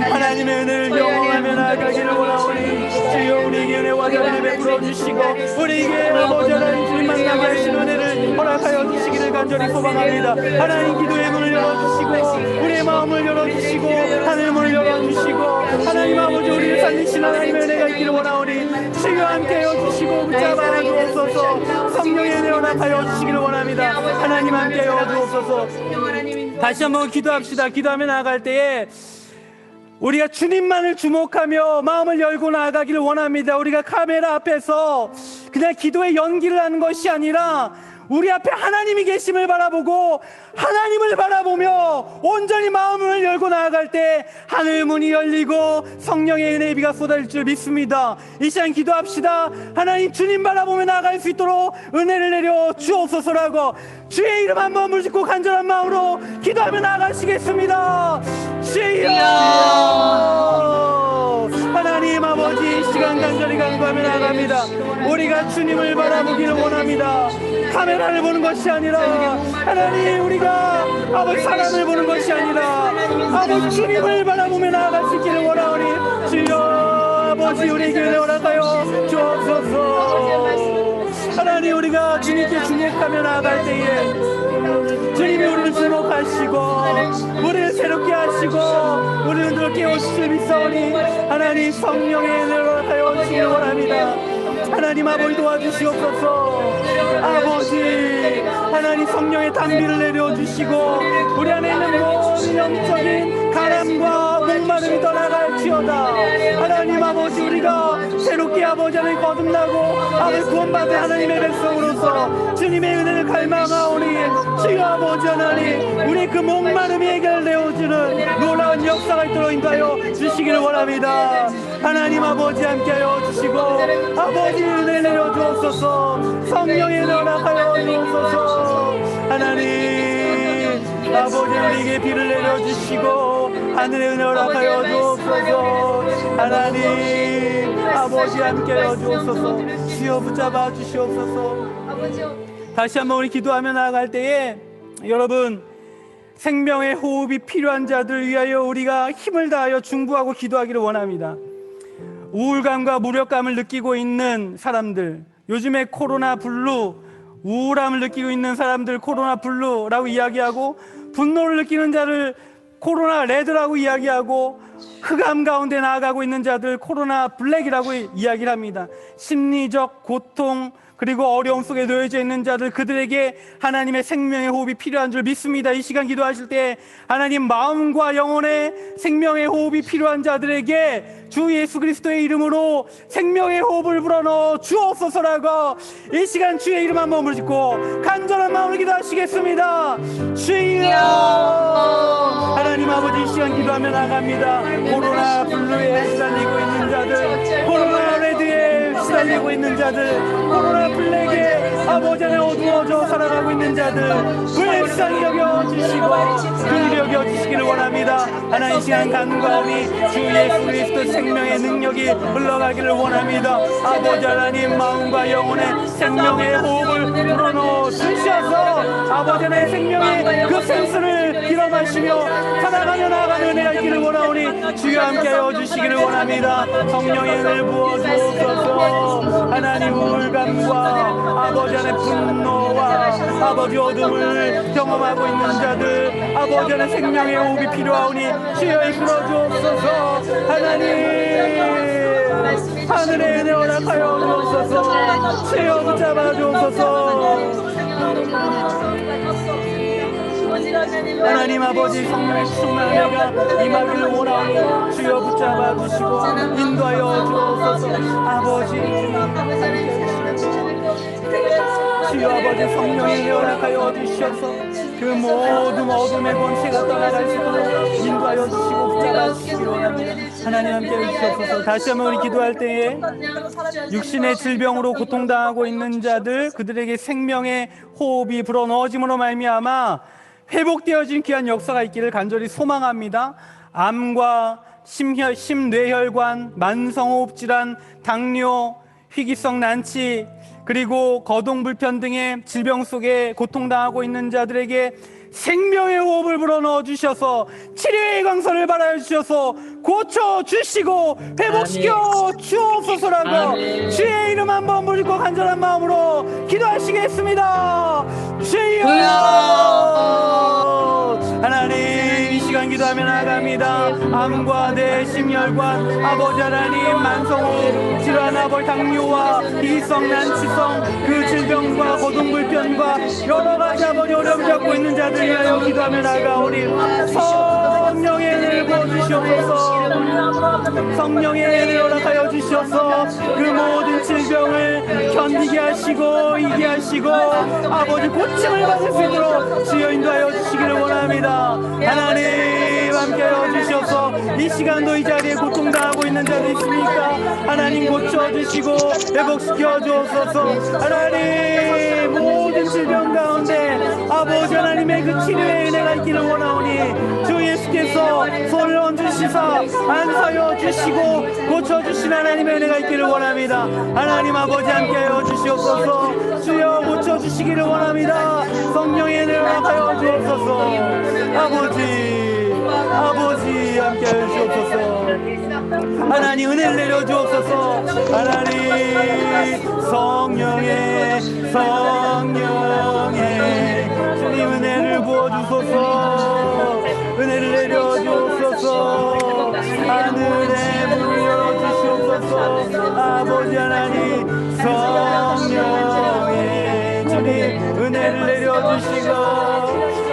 하나님의 은혜를 경험하며 나아가기를 원하오니 주여 우리에게 은혜와 자비를 베풀어 주시고 우리에게 아버지 하나님 주님 만나게 하신 은혜를 허락하여 주시기를 간절히 소망합니다. 하나님 기도의 문을 열어주시고 우리의 마음을 열어주시고 하늘의 문을 열어주시고 하나님 아버지 우리를 살리신 하나님의 은혜가 있기를 원하오니 주여 함께하여 주시고 붙잡아 주옵소서. 성령의 은혜 허락하여 주시기를 원합니다. 하나님 함께하여 주옵소서. 다시 한번 기도합시다. 기도하며 나아갈 때에 우리가 주님만을 주목하며 마음을 열고 나아가기를 원합니다. 우리가 카메라 앞에서 그냥 기도의 연기를 하는 것이 아니라 우리 앞에 하나님이 계심을 바라보고 하나님을 바라보며 온전히 마음을 열고 나아갈 때 하늘 문이 열리고 성령의 은혜의 비가 쏟아질 줄 믿습니다. 이 시간 기도합시다. 하나님 주님 바라보며 나아갈 수 있도록 은혜를 내려 주옵소서라고 주의 이름 한번 부르짖고 간절한 마음으로 기도하며 나아가시겠습니다. 주여, 하나님 아버지, 이 시간 간절히 간구하며 나아갑니다. 우리가 주님을 바라보기를 원합니다. 카메라를 보는 것이 아니라 하나님, 우리가 아버지 사람을 보는 것이 아니라 아버지 주님을 바라보며 나아갈 수 있기를 원하오니 주여 아버지 우리에게 은혜 허락하여 주옵소서. 하나님, 우리가 주님께 주목하며 나아갈 때에 주님이 우리를 주목하시고 우리를 새롭게 하시고 우리를 늘 깨우실 믿사오니 하나님 성령의 은혜를 허락하여 주시기 원합니다. 하나님 아버지 도와주시옵소서. 아버지 하나님 성령의 단비를 내려주시고 우리 안에 있는 모든 영적인 가람과 목마름이 떠나갈지어다. 하나님 아버지 우리가 새롭게 아버지 하나님 거듭나고 아버지 구원받은 하나님의 백성으로서 주님의 은혜를 갈망하오니 주여 아버지 하나님 우리 그 목마름이 해결되어지는 놀라운 역사가 있도록 인도하여 주시기를 원합니다. 하나님 아버지 함께하여 주시고 아버지 은혜 내려주옵소서. 성령의 은혜 허락하여 주옵소서. 하나님 아버지 우리에게 비를 내려주시고 하늘의 은혜 허락하여 주옵소서. 하나님 아버지 함께하여 주옵소서. 주여 붙잡아 주시옵소서. 아버지, 다시 한번 우리 기도하며 나아갈 때에 여러분, 생명의 호흡이 필요한 자들 위하여 우리가 힘을 다하여 중보하고 기도하기를 원합니다. 우울감과 무력감을 느끼고 있는 사람들, 요즘에 코로나 블루, 우울함을 느끼고 있는 사람들 코로나 블루라고 이야기하고, 분노를 느끼는 자를 코로나 레드라고 이야기하고, 흑암 가운데 나아가고 있는 자들 코로나 블랙이라고 이야기를 합니다. 심리적 고통 그리고 어려움 속에 놓여져 있는 자들, 그들에게 하나님의 생명의 호흡이 필요한 줄 믿습니다. 이 시간 기도하실 때 하나님, 마음과 영혼의 생명의 호흡이 필요한 자들에게 주 예수 그리스도의 이름으로 생명의 호흡을 불어넣어 주옵소서라고 이 시간 주의 이름 한번 부르짖고 간절한 마음으로 기도하시겠습니다. 주여, 하나님 아버지, 이 시간 기도하며 나갑니다. 코로나 블루에 시달리고 있는 자들, 코로나 레드에 시달리고 있는 자들, 코로나 블랙에 아버지 안에 어두워져 살아가고 있는 자들 불쌍히 여겨주시고 긍휼히 여겨주시기를 원합니다. 하나님, 이 시간 간과하니 주 예수 그리스도 생명의 능력이 흘러가기를 원합니다. 아버지 하나님, 마음과 영혼의 생명의 호흡을 불어넣어 주셔서 아버지 하나님의 생명의 그 생수를 길어 마시며 살아가며 나아가는 은혜가 있기를 원하오니 주여 함께하여 주시기를 원합니다. 성령의 은혜를 부어주옵소서. 하나님, 우울감과 아버지 안에 분노와 아버지 어둠을 경험하고 있는 자들, 아버지 안에 생명의 호흡이 필요하오니 주여 이끌어 주옵소서. 하나님, 하늘의 은혜 허락하여 주옵소서. 주여 붙잡아 주옵소서. 하나님 아버지, 성령의 충만함이 임하기를 원하오니 주여 붙잡아 주시고 인도하여 주옵소서. 아버지, 주여 아버지, 성령의 은혜 허락하여 주시옵소서. 그 모든 어둠의 권세가 떠나갈 수 있도록 인도하여 주시고 붙잡아 주시기 원합니다. 하나님 함께해 주시옵소서. 다시 한번 우리 기도할 때에 육신의 질병으로 고통당하고 있는 자들, 그들에게 생명의 호흡이 불어넣어짐으로 말미암아 회복되어진 귀한 역사가 있기를 간절히 소망합니다. 암과 심뇌혈관, 만성호흡질환, 당뇨, 희귀성 난치, 그리고 거동불편 등의 질병 속에 고통당하고 있는 자들에게 생명의 호흡을 불어넣어 주셔서 치료의 강선을 발하여 주셔서 고쳐주시고 회복시켜 주옵소서라고 주의 이름 한번 부르고 간절한 마음으로 기도하시겠습니다. 주여, 하나님, 이 시간 기도하며 나아갑니다. 암과 뇌심혈관, 아버지 하나님, 만성호흡 질환, 아버지 당뇨와 희귀성 난치성 그 질병과 고동불편과 여러가지 아버지 어려움 겪고 있는 자들 위하여 기도하며 나아가오니 성령의 은혜를 부어주시옵소서. 성령의 은혜를 허락하여 주셔서 그 모든 질병을 견디게 하시고 이기게 하시고 아버지 고침을 받을 수 있도록 주여 인도하여 주시기를 원합니다. 하나님 함께하여 주셔서 이 시간도 이 자리에 고통당하고 있는 자들 있습니까? 하나님 고쳐주시고 회복시켜 주옵소서. 하나님, 모든 질병 가운데 아버지 하나님의 그 치료의 은혜가 있기를 원하오니 주 예수께서 손을 얹으시사 안사여 주시고 고쳐주신 하나님의 은혜가 있기를 원합니다. 하나님 아버지 함께하여 주시옵소서. 주여 고쳐주시기를 원합니다. 성령의 은혜를 허락하여 주옵소서. 아버지 함께하여 주옵소서. 하나님 은혜를 내려주옵소서. 하나님, 성령의 주님 은혜를 부어주소서. 은혜를 내려주옵소서. 하늘의 문을 열어주시옵소서. 아버지 하나님, 성령의 주님 은혜를 내려주시고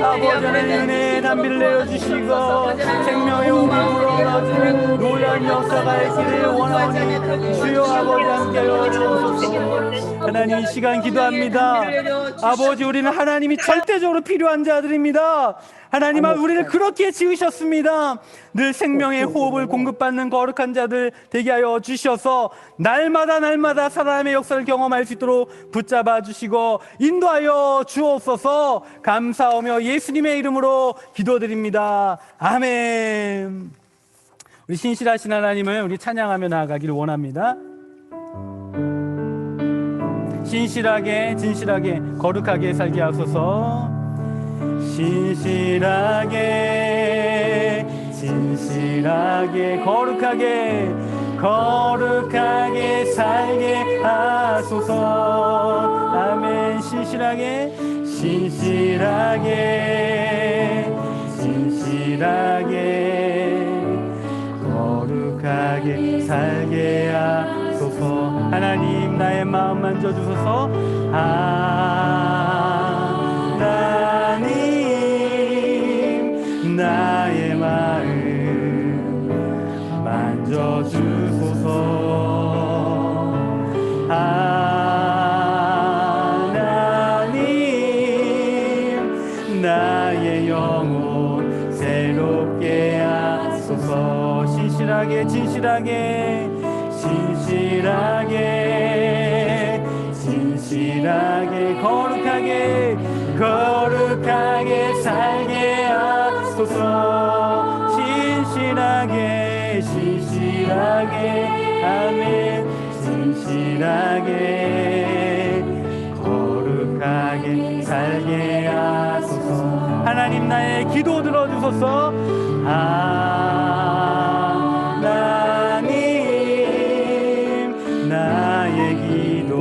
아버지 하나님 은혜의 단비를 내려주시고 생명의 호흡을 불어넣어주는 놀라운 역사가 있기를 원하오니 주여 아버지 함께하여 주옵소서. 하나님, 이 시간 기도합니다. 아버지, 우리는 하나님이 절대적으로 필요한 자들입니다. 하나님, 우리를 그렇게 지으셨습니다. 늘 생명의 호흡을 공급받는 거룩한 자들 되게 하여 주셔서 날마다 살아남의 역사를 경험할 수 있도록 붙잡아 주시고 인도하여 주옵소서. 감사하며 예수님의 이름으로 기도드립니다. 아멘. 우리 신실하신 하나님을 우리 찬양하며 나아가기를 원합니다. 진실하게 거룩하게 살게 하소서. 진실하게 거룩하게 살게 하소서. 아멘. 신실하게 거룩하게 살게 하소서. 하나님 나의 마음 만져주소서. 하나님 나의 마음 만져주소서. 하나님 나의 영혼 새롭게 하소서. 진실하게 거룩하게 살게 하소서. 신실하게 아멘. 진실하게 거룩하게 살게 하소서. 하나님 나의 기도 들어주소서. 하나님 나의 기도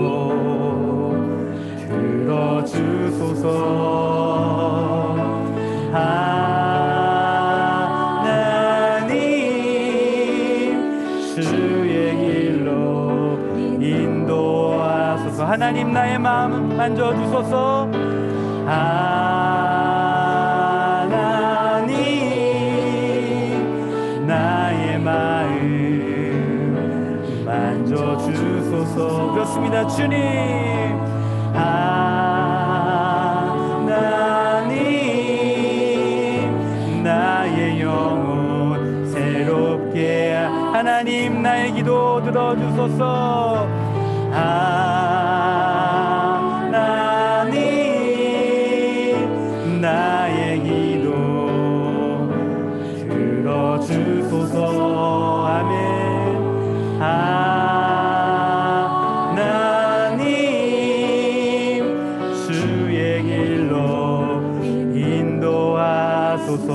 들어주소서. 하나님 나의 마음 만져주소서. 하나님 나의 마음 만져주소서. 그렇습니다 주님. 하나님 나의 영혼 새롭게 하나님 나의 기도 들어주소서. 하나님 나의 기도 들어주소서. 아멘. 하나님 주의 길로 인도하소서.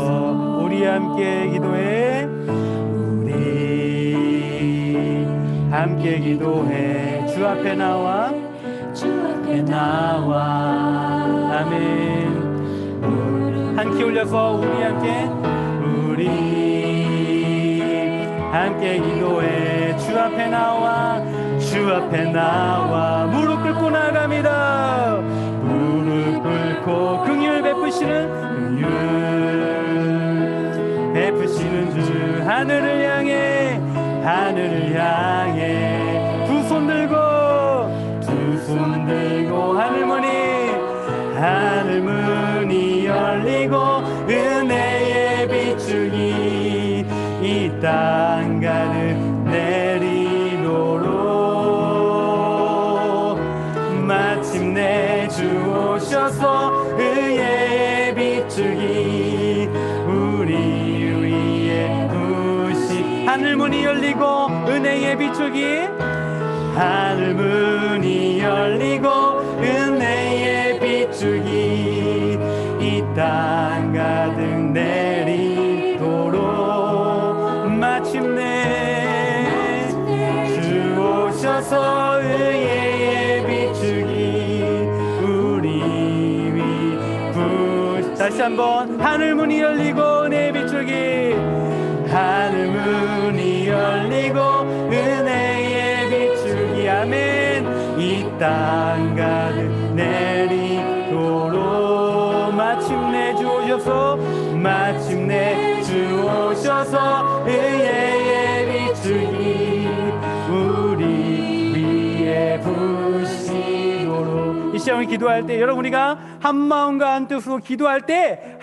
우리 함께 기도해. 우리 함께 기도해. 주 앞에 나와 아멘. 한 키 올려서 우리 함께 기도해. 주 앞에 나와 무릎 꿇고 나갑니다. 무릎 꿇고 긍휼 베푸시는 주 하늘을 향해 두 손 들고 하늘문이 열리고 은혜의 비추기 이 땅 가득 내리도록 마침내 주 오셔서 의의 비추기 우리 위에 부시 하늘문이 열리고 은혜의 비추기 하늘문이 열리고 은혜의 비추기 이 땅 가득 내리도록 마침내 주 오셔서 의의 비추기 우리 위 부시 다시 한번 하늘문이 열리고 은혜의 비추기 하늘문이 열리고 은혜의 비추기 아멘 이 땅 가득 내리도록 마침내 주 오셔서 의의 비추기 우리 위에 부시도록 이 시간을 기도할 때 여러분 우리가 한 마음과 한 뜻으로 기도할 때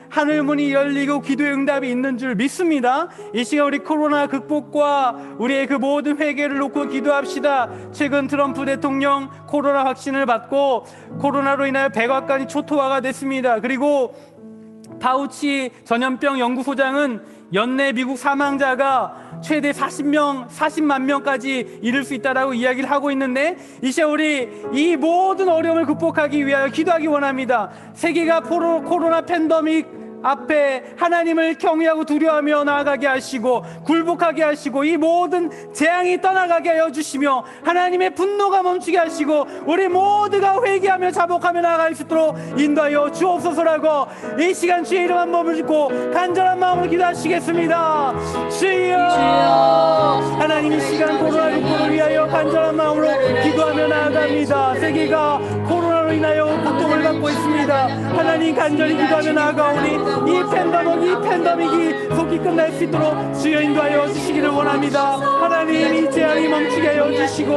하늘문이 열리고 기도의 응답이 있는 줄 믿습니다. 이 시간 우리 코로나 극복과 우리의 그 모든 회개를 놓고 기도합시다. 최근 트럼프 대통령 코로나 확진을 받고 코로나로 인하여 백악관이 초토화가 됐습니다. 그리고 파우치 전염병 연구소장은 연내 미국 사망자가 최대 40만 명까지 이를 수 있다라고 이야기를 하고 있는데, 이제 우리 이 모든 어려움을 극복하기 위하여 기도하기 원합니다. 세계가 코로나 팬데믹 앞에 하나님을 경외하고 두려워하며 나아가게 하시고, 굴복하게 하시고, 이 모든 재앙이 떠나가게 하여 주시며, 하나님의 분노가 멈추게 하시고, 우리 모두가 회개하며 자복하며 나아갈 수 있도록 인도하여 주옵소서라고 이 시간 주의 이름 한 번을 짓고 간절한 마음으로 기도하시겠습니다. 주여, 하나님 이 시간 코로나19를 위하여 간절한 마음으로 기도하며 나아갑니다. 세계가 코로나로 인하여 고통을 받고 있습니다. 하나님 간절히 기도하며 나아가오니 이 팬데믹이 속히 끝날 수 있도록 주여 인도하여 주시기를 원합니다. 하나님 이 재앙이 멈추게 하여 주시고,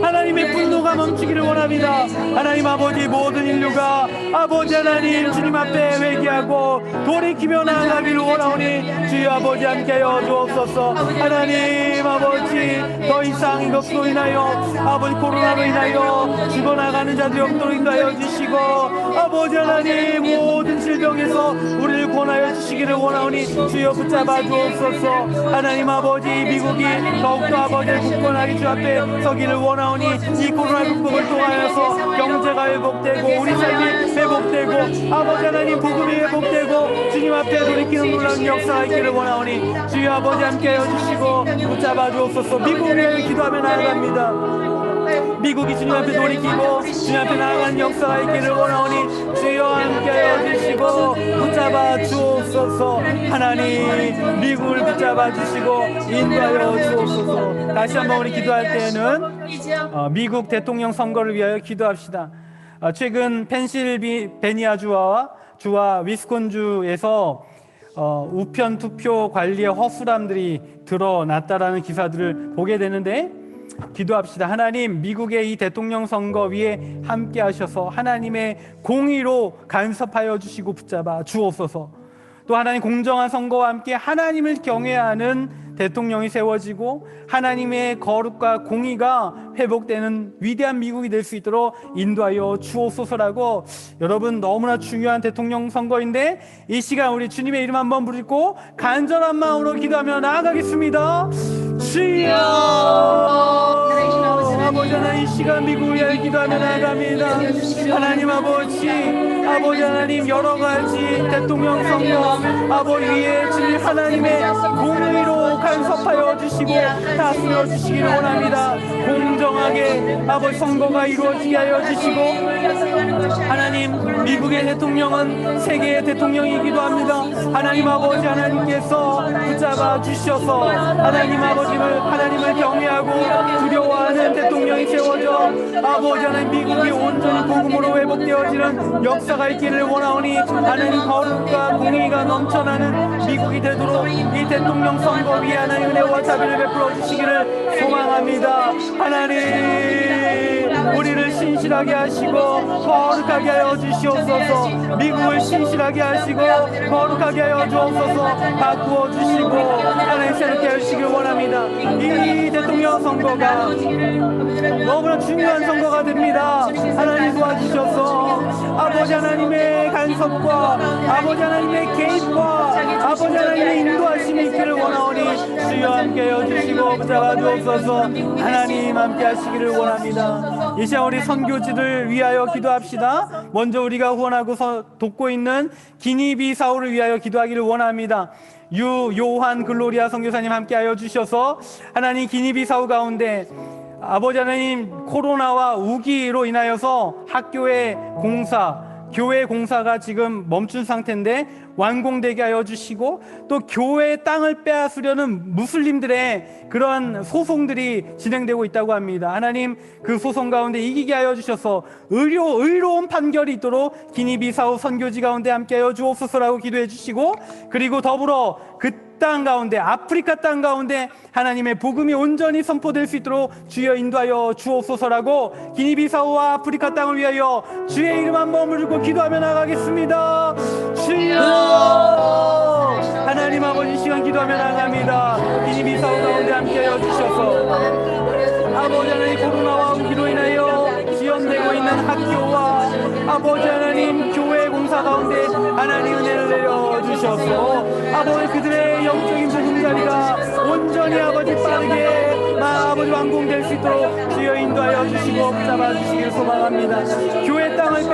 하나님의 분노가 멈추기를 원합니다. 하나님 아버지, 모든 인류가 아버지 하나님 주님 앞에 회개하고 돌이키며 나아가기를 원하오니 주여 아버지 함께하여 주옵소서. 하나님 아버지, 더 이상 이것으로 인하여 아버지 코로나로 인하여 죽어나가는 자들이 없도록 인도하여 주시고, 아버지 하나님 모든 질병에서 우리를 구원하여 주시기를 원하오니 주여 붙잡아 주옵소서. 하나님 아버지, 미국이 더욱더 아버지를 굳건하게 주 앞에 서기를 원하오니 이 코로나 극복을 통하여서 경제가 회복되고 우리 삶이 회복되고 아버지 하나님 복음이 회복되고 주님 앞에 돌이키는 놀라운 역사가 있기를 원하오니 주여 아버지 함께하여 주시고 붙잡아 주옵소서. 미국을 위해 기도하며 나아갑니다. 미국이 주님 앞에 돌이키고 주님 앞에 나아가는 역사가 있기를 원하오니 주여 함께하여 주시고 붙잡아 주옵소서. 하나님 미국을 붙잡아 주시고 인도하여 주옵소서. 다시 한번 우리 기도할 때에는 미국 대통령 선거를 위하여 기도합시다. 최근 펜실베니아주와 위스콘주에서 우편 투표 관리의 허술함들이 드러났다라는 기사들을 보게 되는데, 기도합시다. 하나님 미국의 이 대통령 선거 위에 함께 하셔서 하나님의 공의로 간섭하여 주시고 붙잡아 주옵소서. 또 하나님 공정한 선거와 함께 하나님을 경외하는 대통령이 세워지고 하나님의 거룩과 공의가 회복되는 위대한 미국이 될 수 있도록 인도하여 주옵소서라고, 여러분 너무나 중요한 대통령 선거인데 이 시간 우리 주님의 이름 한번 부르고 간절한 마음으로 기도하며 나아가겠습니다. 주여, 아버지 하나님 이 시간 미국을 위하여 기도하며 나아갑니다. 하나님 아버지 하나님 여러 가지 대통령 선거 아버지 위에 주님 하나님의 공의로 간섭하여 주시고 다스려 주시기를 원합니다. 공정하게 아버지 선거가 이루어지게 하여 주시고, 하나님 미국의 대통령은 세계의 대통령이기도 합니다. 하나님 아버지 하나님께서 붙잡아 주셔서 하나님을 경외하고 두려워하는 대통령이 세워져 아버지 하나님 미국이 온전히 복음으로 회복되어지는 역사가 있기를 원하오니 하나님 거룩과 공의가 넘쳐나는 미국이 되도록 이 대통령 선거 위에 하나님 은혜와 자비를 베풀어 주시기를 소망합니다. 하나님 우리를 신실하게 하시고 거룩하게 하여 주시옵소서. 미국을 신실하게 하시고 거룩하게 하여 주옵소서. 바꾸어 주시고 하나님 새롭게 하시길 원합니다. 이 대통령 선거가 너무나 중요한 선거가 됩니다. 하나님 도와주셔서 아버지 하나님의 간섭과 아버지 하나님의 개입과 아버지 하나님의 인도하심이 있기를 원하오니 주여 함께하여 주시고 붙잡아 주옵소서. 하나님 함께 하시기를 원합니다. 이 시간 우리 선교지를 위하여 기도합시다. 먼저 우리가 후원하고 돕고 있는 기니비사우를 위하여 기도하기를 원합니다. 요한 글로리아 선교사님 함께하여 주셔서 하나님 기니비사우 가운데 아버지 하나님 코로나와 우기로 인하여서 학교의 교회 공사가 지금 멈춘 상태인데 완공되게 하여 주시고, 또 교회의 땅을 빼앗으려는 무슬림들의 그런 소송들이 진행되고 있다고 합니다. 하나님 그 소송 가운데 이기게 하여 주셔서 의로운 판결이 있도록 기니비사우 선교지 가운데 함께 하여 주옵소서라고 기도해 주시고, 그리고 더불어 그 땅 가운데 아프리카 땅 가운데 하나님의 복음이 온전히 선포될 수 있도록 주여 인도하여 주옵소서라고 기니비사우와 아프리카 땅을 위하여 주의 이름 한번 부르고 기도하며 나가겠습니다. 주여, 하나님 아버지 시간 기도하며 나갑니다. 기니비사우 가운데 함께하여 주셔서 아버지 하나님 코로나와 우기로 인하여 지연되고 있는 학교와 아버지 하나님 교회 공사 봉사 가운데 하나님 은혜를 내려주셔서 아버지 그들의 영적인 보금자리가 온전히 아버지 빠르게 아버지 완공될 수 있도록 주여 인도하여 주시고 붙잡아 주시길 소망합니다. 교회 땅을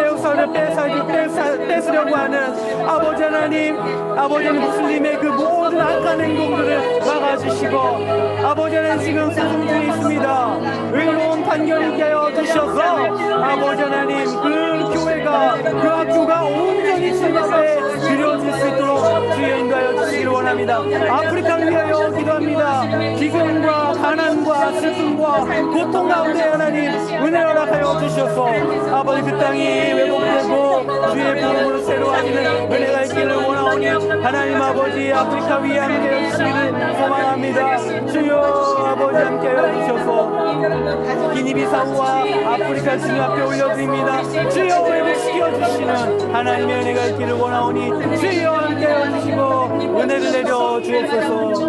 뺏으려고 하는 아버지 하나님, 아버지 무슬림의 그 모든 악한 행동들을 막아주시고 아버지 하나님 지금 소송 중에 있습니다. 의로운 판결을 있게 하여 주셔서 아버지 하나님 그 교회가 그 학교가 온전히 주님 앞에 드려질 수 있도록 주여 인도하여 주시기를 원합니다. 아프리카를 위하여 기도합니다. 기근과 가난과 슬픔과 고통 가운데 하나님 은혜를 허락하여 주셔서 아버지 그 땅이 회복되고 주의 보험으로 새로워지는 은혜가 있기를 원하오니 하나님 아버지 아프리카 위에 함께하여 주시기를 소망합니다. 주여 아버지 함께하여 주셔서 기니비사우와 아프리카 주님 앞에 올려드립니다. 주여 회복시켜 주시는 하나님의 은혜가 있기를 원하오니 주여 함께하여 주시고 은혜를 내려 주옵소서.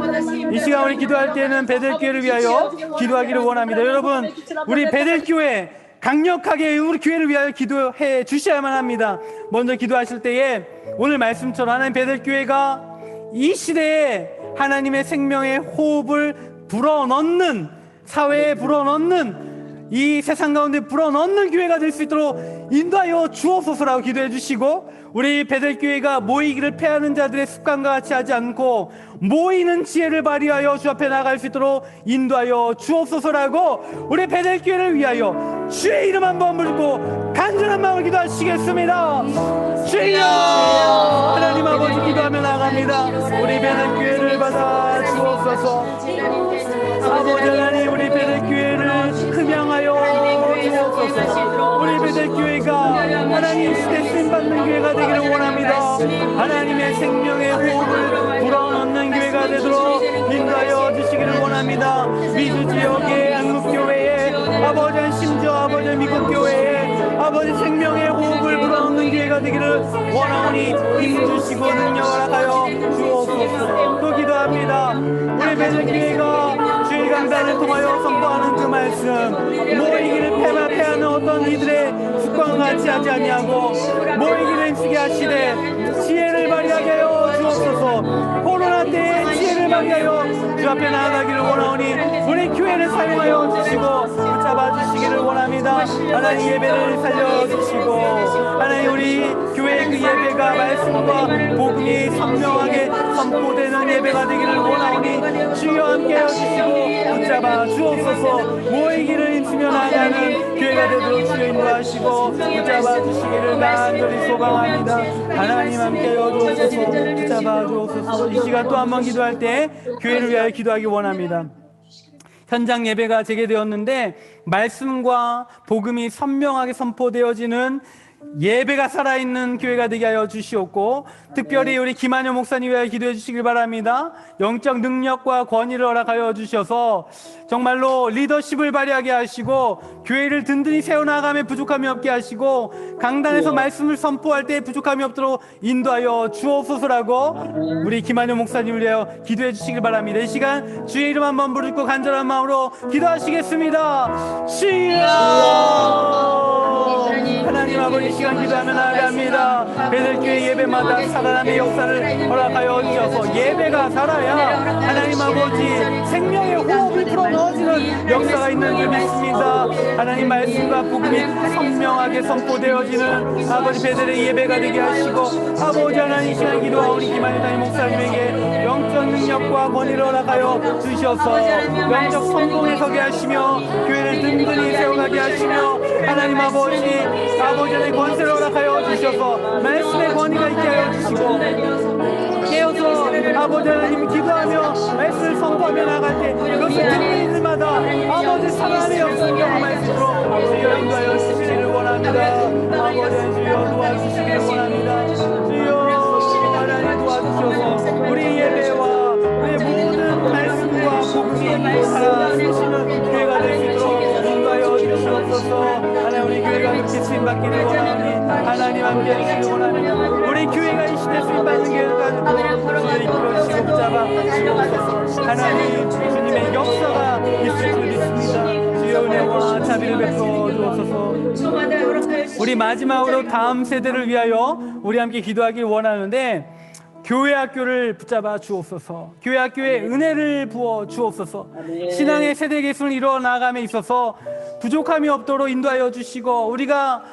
이 시간 우리 기도할 때는 베델교회를 위하여 기도하기를 원합니다. 여러분 우리 베델교회 강력하게 우리 교회를 위하여 기도해 주셔야만 합니다. 먼저 기도하실 때에 오늘 말씀처럼 하나님 베델교회가 이 시대에 하나님의 생명의 호흡을 불어넣는 사회에 불어넣는 이 세상 가운데 불어넣는 교회가 될 수 있도록 인도하여 주옵소서라고 기도해 주시고 우리 베델교회가 모이기를 패하는 자들의 습관과 같이 하지 않고 모이는 지혜를 발휘하여 주 앞에 나갈 수 있도록 인도하여 주옵소서라고 우리 베델교회를 위하여 주의 이름 한번 부르고 간절한 마음을 기도하시겠습니다. 주여 하나님 아버지 기도하며 나갑니다. 우리 베델교회를 받아 주옵소서. 아버지 하나님 우리 베델교회를 흠양하여 주옵소서. 우리 베델교회가 하나님 시대 쓰임받는 교회가 되기를 원합니다. 하나님의 생명의 호흡을 불어넣는 교회가 되도록 인도하여 주시기를 원합니다. 미주 지역의 한국교회에 아버지 심지어 아버지 미국교회에 아버지 생명의 호흡을 불어넣는 교회가 되기를 원하오니 힘주시고 능력을 하여 주옵소서. 또 기도합니다. 우리 베델교회가 주의 강단을 통하여 선포하는 그 말씀 모이기를 패하는 어떤 이들의 습관과 같이 하지 아니하고 모이기를 힘쓰게 하시되 지혜를 발휘하게 하여 주옵소서. 코로나 때에 지혜를 발휘하여 주 앞에 나아가기를 원하오니 우리 교회를 사용하여 주시고 붙잡아 주시기를 원합니다. 하나님 예배를 살려주시고 하나님 우리 교회의 그 예배가 말씀과 복음이 선명하게 선포되는 예배가 되기를 원하오니 주여 함께하여 주시고 붙잡아 주옵소서. 모이기를 힘쓰며 나아가는 교회가 되도록 주여 인도하시고 붙잡아 주시기를 간절히 소망합니다. 하나님 함께하여 주옵소서. 붙잡아 주옵소서. 이 시간 또 한 번 기도할 때 교회를 위하여 기도하기 원합니다. 현장 예배가 재개되었는데 말씀과 복음이 선명하게 선포되어지는 예배가 살아있는 교회가 되게 하여 주시옵고 특별히 우리 김한효 목사님 위하여 기도해 주시길 바랍니다. 영적 능력과 권위를 허락하여 주셔서 정말로 리더십을 발휘하게 하시고 교회를 든든히 세워나가며 부족함이 없게 하시고 강단에서 말씀을 선포할 때 부족함이 없도록 인도하여 주옵소서라고 우리 김한효 목사님을 위하여 기도해 주시길 바랍니다. 이 시간 주의 이름 한번 부르고 간절한 마음으로 기도하시겠습니다. 주여 하나님 아버지 시간 기도하며 나아갑니다. 베델교회 예배마다 살아남의 역사를 허락하여 주셔서 예배가 살아야 하나님 아버지 생명의 호흡을 불어넣어지는 역사가 있는 줄 믿습니다. 하나님 말씀과 복음이 선명하게 선포되어지는 아버지 베델의 예배가 되게 하시고 아버지 하나님 시간 기도하오니 김한효 담임 목사님에게 영적 능력과 권위를 허락하여 주셔서 영적 성공에 서게 하시며 교회를 든든히 세워가게 하시며 하나님 아버지의 권세를 허락하여 주셔서 말씀의 권위가 있게 하여 주시고 깨어서 아버지 하나님 기도하며 말씀을 선포하며 나갈 때 그것을 듣는 이들마다 아버지 사랑의 역사를 경험할 수 있도록 주여 인도하여 주시기를 원합니다. 아버지 주여 도와주시기를 원합니다. 주여 하나님 도와주셔서 우리 예배와 우리 모든 말씀과 복음이 살아계시는 교회가 될 수 있도록 인도하여 주시옵소서. 하나님 우리 교회가 그렇게 쓰임받기를 원하오니 하나님 함께 해주시길 원합니다. 우리 교회가 이 시대 쓰임받는 교회가 되도록 주여 이끌어주시고 붙잡아 주옵소서. 하나님 주님의 역사가 있을 줄 믿습니다. 주여 은혜와 자비를 베풀어 주옵소서. 우리 마지막으로 다음 세대를 위하여 우리 함께 기도하길 원하는데, 교회 학교를 붙잡아 주옵소서. 교회 학교에 은혜를 부어 주옵소서. 신앙의 세대 계승을 이루어 나감에 있어서 부족함이 없도록 인도하여 주시고, 우리가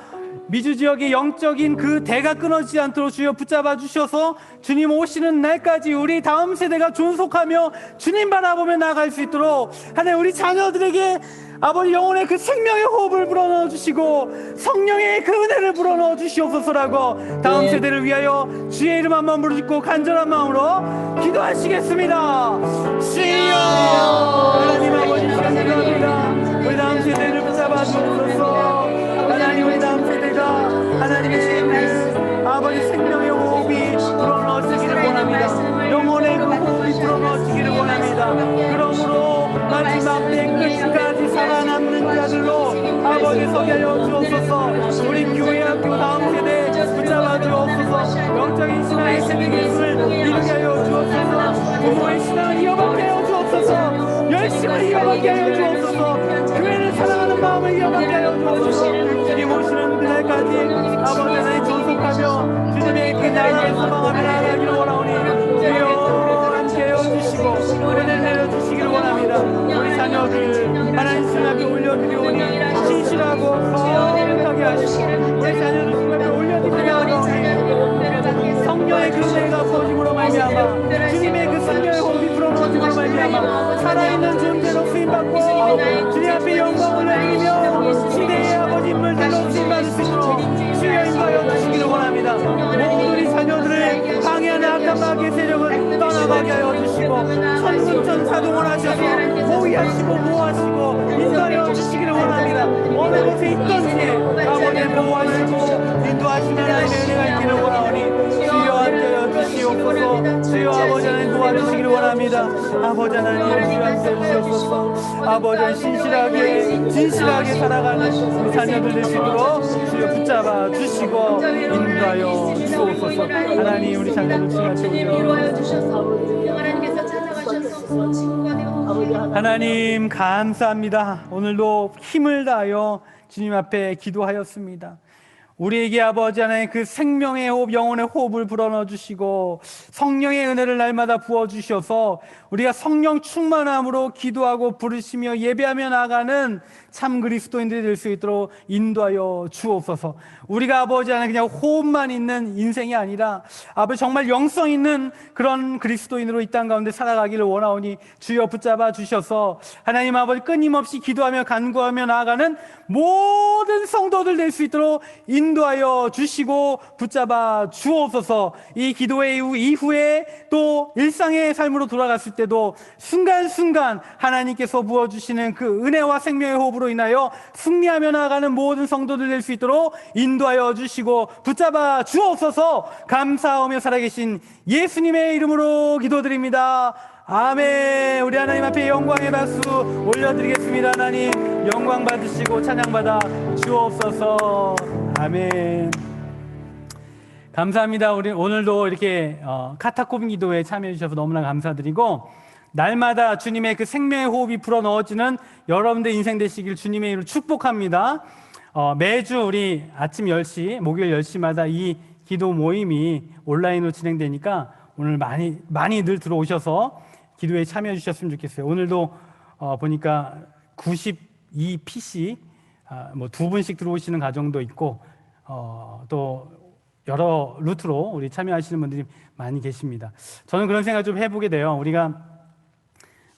미주 지역의 영적인 그 대가 끊어지지 않도록 주여 붙잡아 주셔서 주님 오시는 날까지 우리 다음 세대가 존속하며 주님 바라보며 나아갈 수 있도록 하나님, 우리 자녀들에게 아버지 영혼의 그 생명의 호흡을 불어넣어 주시고 성령의 그 은혜를 불어넣어 주시옵소서라고 다음 세대를 위하여 주의 이름 한번 부르짖고 간절한 마음으로 기도하시겠습니다. 주여, 하나님 아버지 감사합니다. 우리 다음 세대를 붙잡아 주옵소서. 하나님, 우리 다음 세대가 하나님의 아버지 생명의 호흡이 불어넣어지기를 원합니다. 영혼의 그 호흡이 불어넣어지기를 원합니다. 그러므로 마지막 때 끝까지 살아남는 자들로 아버지 서게 하여 주옵소서. 우리 교회 학교 다음 세대 붙잡아 주옵소서. 영적인 신앙의 세대 계승을 이루게 하여 주옵소서. 부모의 신앙을 이어받게 하여 주옵소서. 열심을 이어받게 하여 주옵소서. 교회를 사랑하는 마음을 이어받게 하여 주옵소서. 주님 오시는 그날까지 아버지 하나님 존속하며 주님의 그 나라를 소망하며 나아가기를 원하오니 주여 함께하여 주시고 은혜를 내려주시기를 원합니다. 우리 자녀들 하나님 신 앞에 올려드리오니 신실하고 거룩하게 하시고 우리 자녀들 신 앞에 올려드리게 하오니 성령의 그 은혜가 부어짐으로 말미암아 주님의 그 성령의 호흡이 불어넣어짐으로 말미암아 살아있는 존재로 쓰임받고 주님 앞에 영광 올려드리며 시대의 아버지 인물들로 쓰임받을 수 있도록 주여 인도하여 주시기를 원합니다. 모든 우리 자녀들을 방해하는 악한 마귀의 세력을 떠나가게 하여 주시고 천군천 사동을 하셔서 보호하시고 보호하시고 인도하여 주시기를 원합니다. 어느 곳에 있던지 아버지 보호하시고 인도하시는 하나님의 은혜가 있기를 원하오니 주여 함께하여 주시옵소서. 주여 아버지 하나님 도와주시기를 원합니다. 아버지 하나님 주여 함께해 주시옵소서. 아버지 신실하게 진실하게 살아가는 우리 자녀들 되시도록 주여 붙잡아 주시고 인도하여 주옵소서. 하나님 우리 자녀들 주여 하나님께서 찾아가셔서 친구가 되어 하나님 감사합니다. 오늘도 힘을 다하여 주님 앞에 기도하였습니다. 우리에게 아버지 하나님 그 생명의 호흡, 영혼의 호흡을 불어넣어 주시고 성령의 은혜를 날마다 부어주셔서 우리가 성령 충만함으로 기도하고 부르시며 예배하며 나아가는 참 그리스도인들이 될 수 있도록 인도하여 주옵소서. 우리가 아버지 하나님 그냥 호흡만 있는 인생이 아니라 아버지 정말 영성 있는 그런 그리스도인으로 이 땅 가운데 살아가기를 원하오니 주여 붙잡아 주셔서 하나님 아버지 끊임없이 기도하며 간구하며 나아가는 모든 성도들 될 수 있도록 인도하여 주시고 붙잡아 주옵소서. 이 기도의 이후에 또 일상의 삶으로 돌아갔을 때도 순간순간 하나님께서 부어주시는 그 은혜와 생명의 호흡으로 인하여 승리하며 나아가는 모든 성도들 될 수 있도록 인도하여 주시고 붙잡아 주옵소서. 감사하며 살아계신 예수님의 이름으로 기도드립니다. 아멘. 우리 하나님 앞에 영광의 박수 올려드리겠습니다. 하나님 영광 받으시고 찬양받아 주옵소서. 아멘. 감사합니다. 우리 오늘도 이렇게 카타콤 기도에 참여해 주셔서 너무나 감사드리고 날마다 주님의 그 생명의 호흡이 불어넣어지는 여러분들 인생 되시길 주님의 이름으로 축복합니다. 매주 우리 아침 10시 목요일 10시마다 이 기도 모임이 온라인으로 진행되니까 오늘 많이들 들어오셔서 기도에 참여해 주셨으면 좋겠어요. 오늘도 보니까 92pc 뭐 2분씩 들어오시는 가정도 있고 또 여러 루트로 우리 참여하시는 분들이 많이 계십니다. 저는 그런 생각 좀 해보게 돼요. 우리가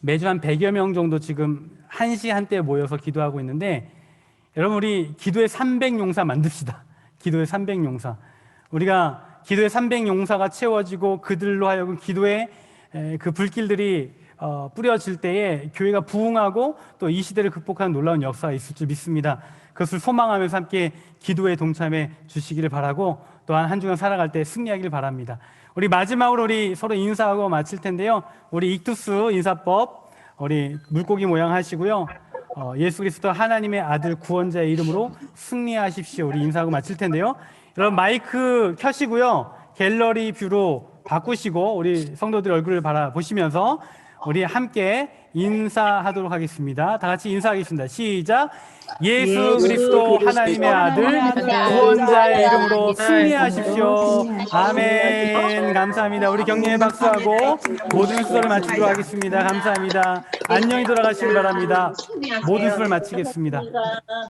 매주 한 100여 명 정도 지금 한시 한때 모여서 기도하고 있는데 여러분 우리 기도의 300용사 만듭시다. 기도의 300용사. 우리가 기도의 300용사가 채워지고 그들로 하여금 기도의 그 불길들이 뿌려질 때에 교회가 부흥하고 또 이 시대를 극복하는 놀라운 역사가 있을 줄 믿습니다. 그것을 소망하면서 함께 기도에 동참해 주시기를 바라고 또한 한 주간 살아갈 때 승리하기를 바랍니다. 우리 마지막으로 우리 서로 인사하고 마칠 텐데요. 우리 익투스 인사법 우리 물고기 모양 하시고요. 예수 그리스도 하나님의 아들 구원자의 이름으로 승리하십시오. 우리 인사하고 마칠 텐데요. 여러분 마이크 켜시고요. 갤러리 뷰로 바꾸시고 우리 성도들 얼굴을 바라보시면서 우리 함께 인사하도록 하겠습니다. 다 같이 인사하겠습니다. 시작. 예수 그리스도 하나님의 아들 구원자의 이름으로 승리하십시오. 아멘. 감사합니다. 우리 격려의 박수하고 모든 수고를 마치도록 하겠습니다. 감사합니다. 안녕히 돌아가시기 바랍니다. 모든 수고를 마치겠습니다.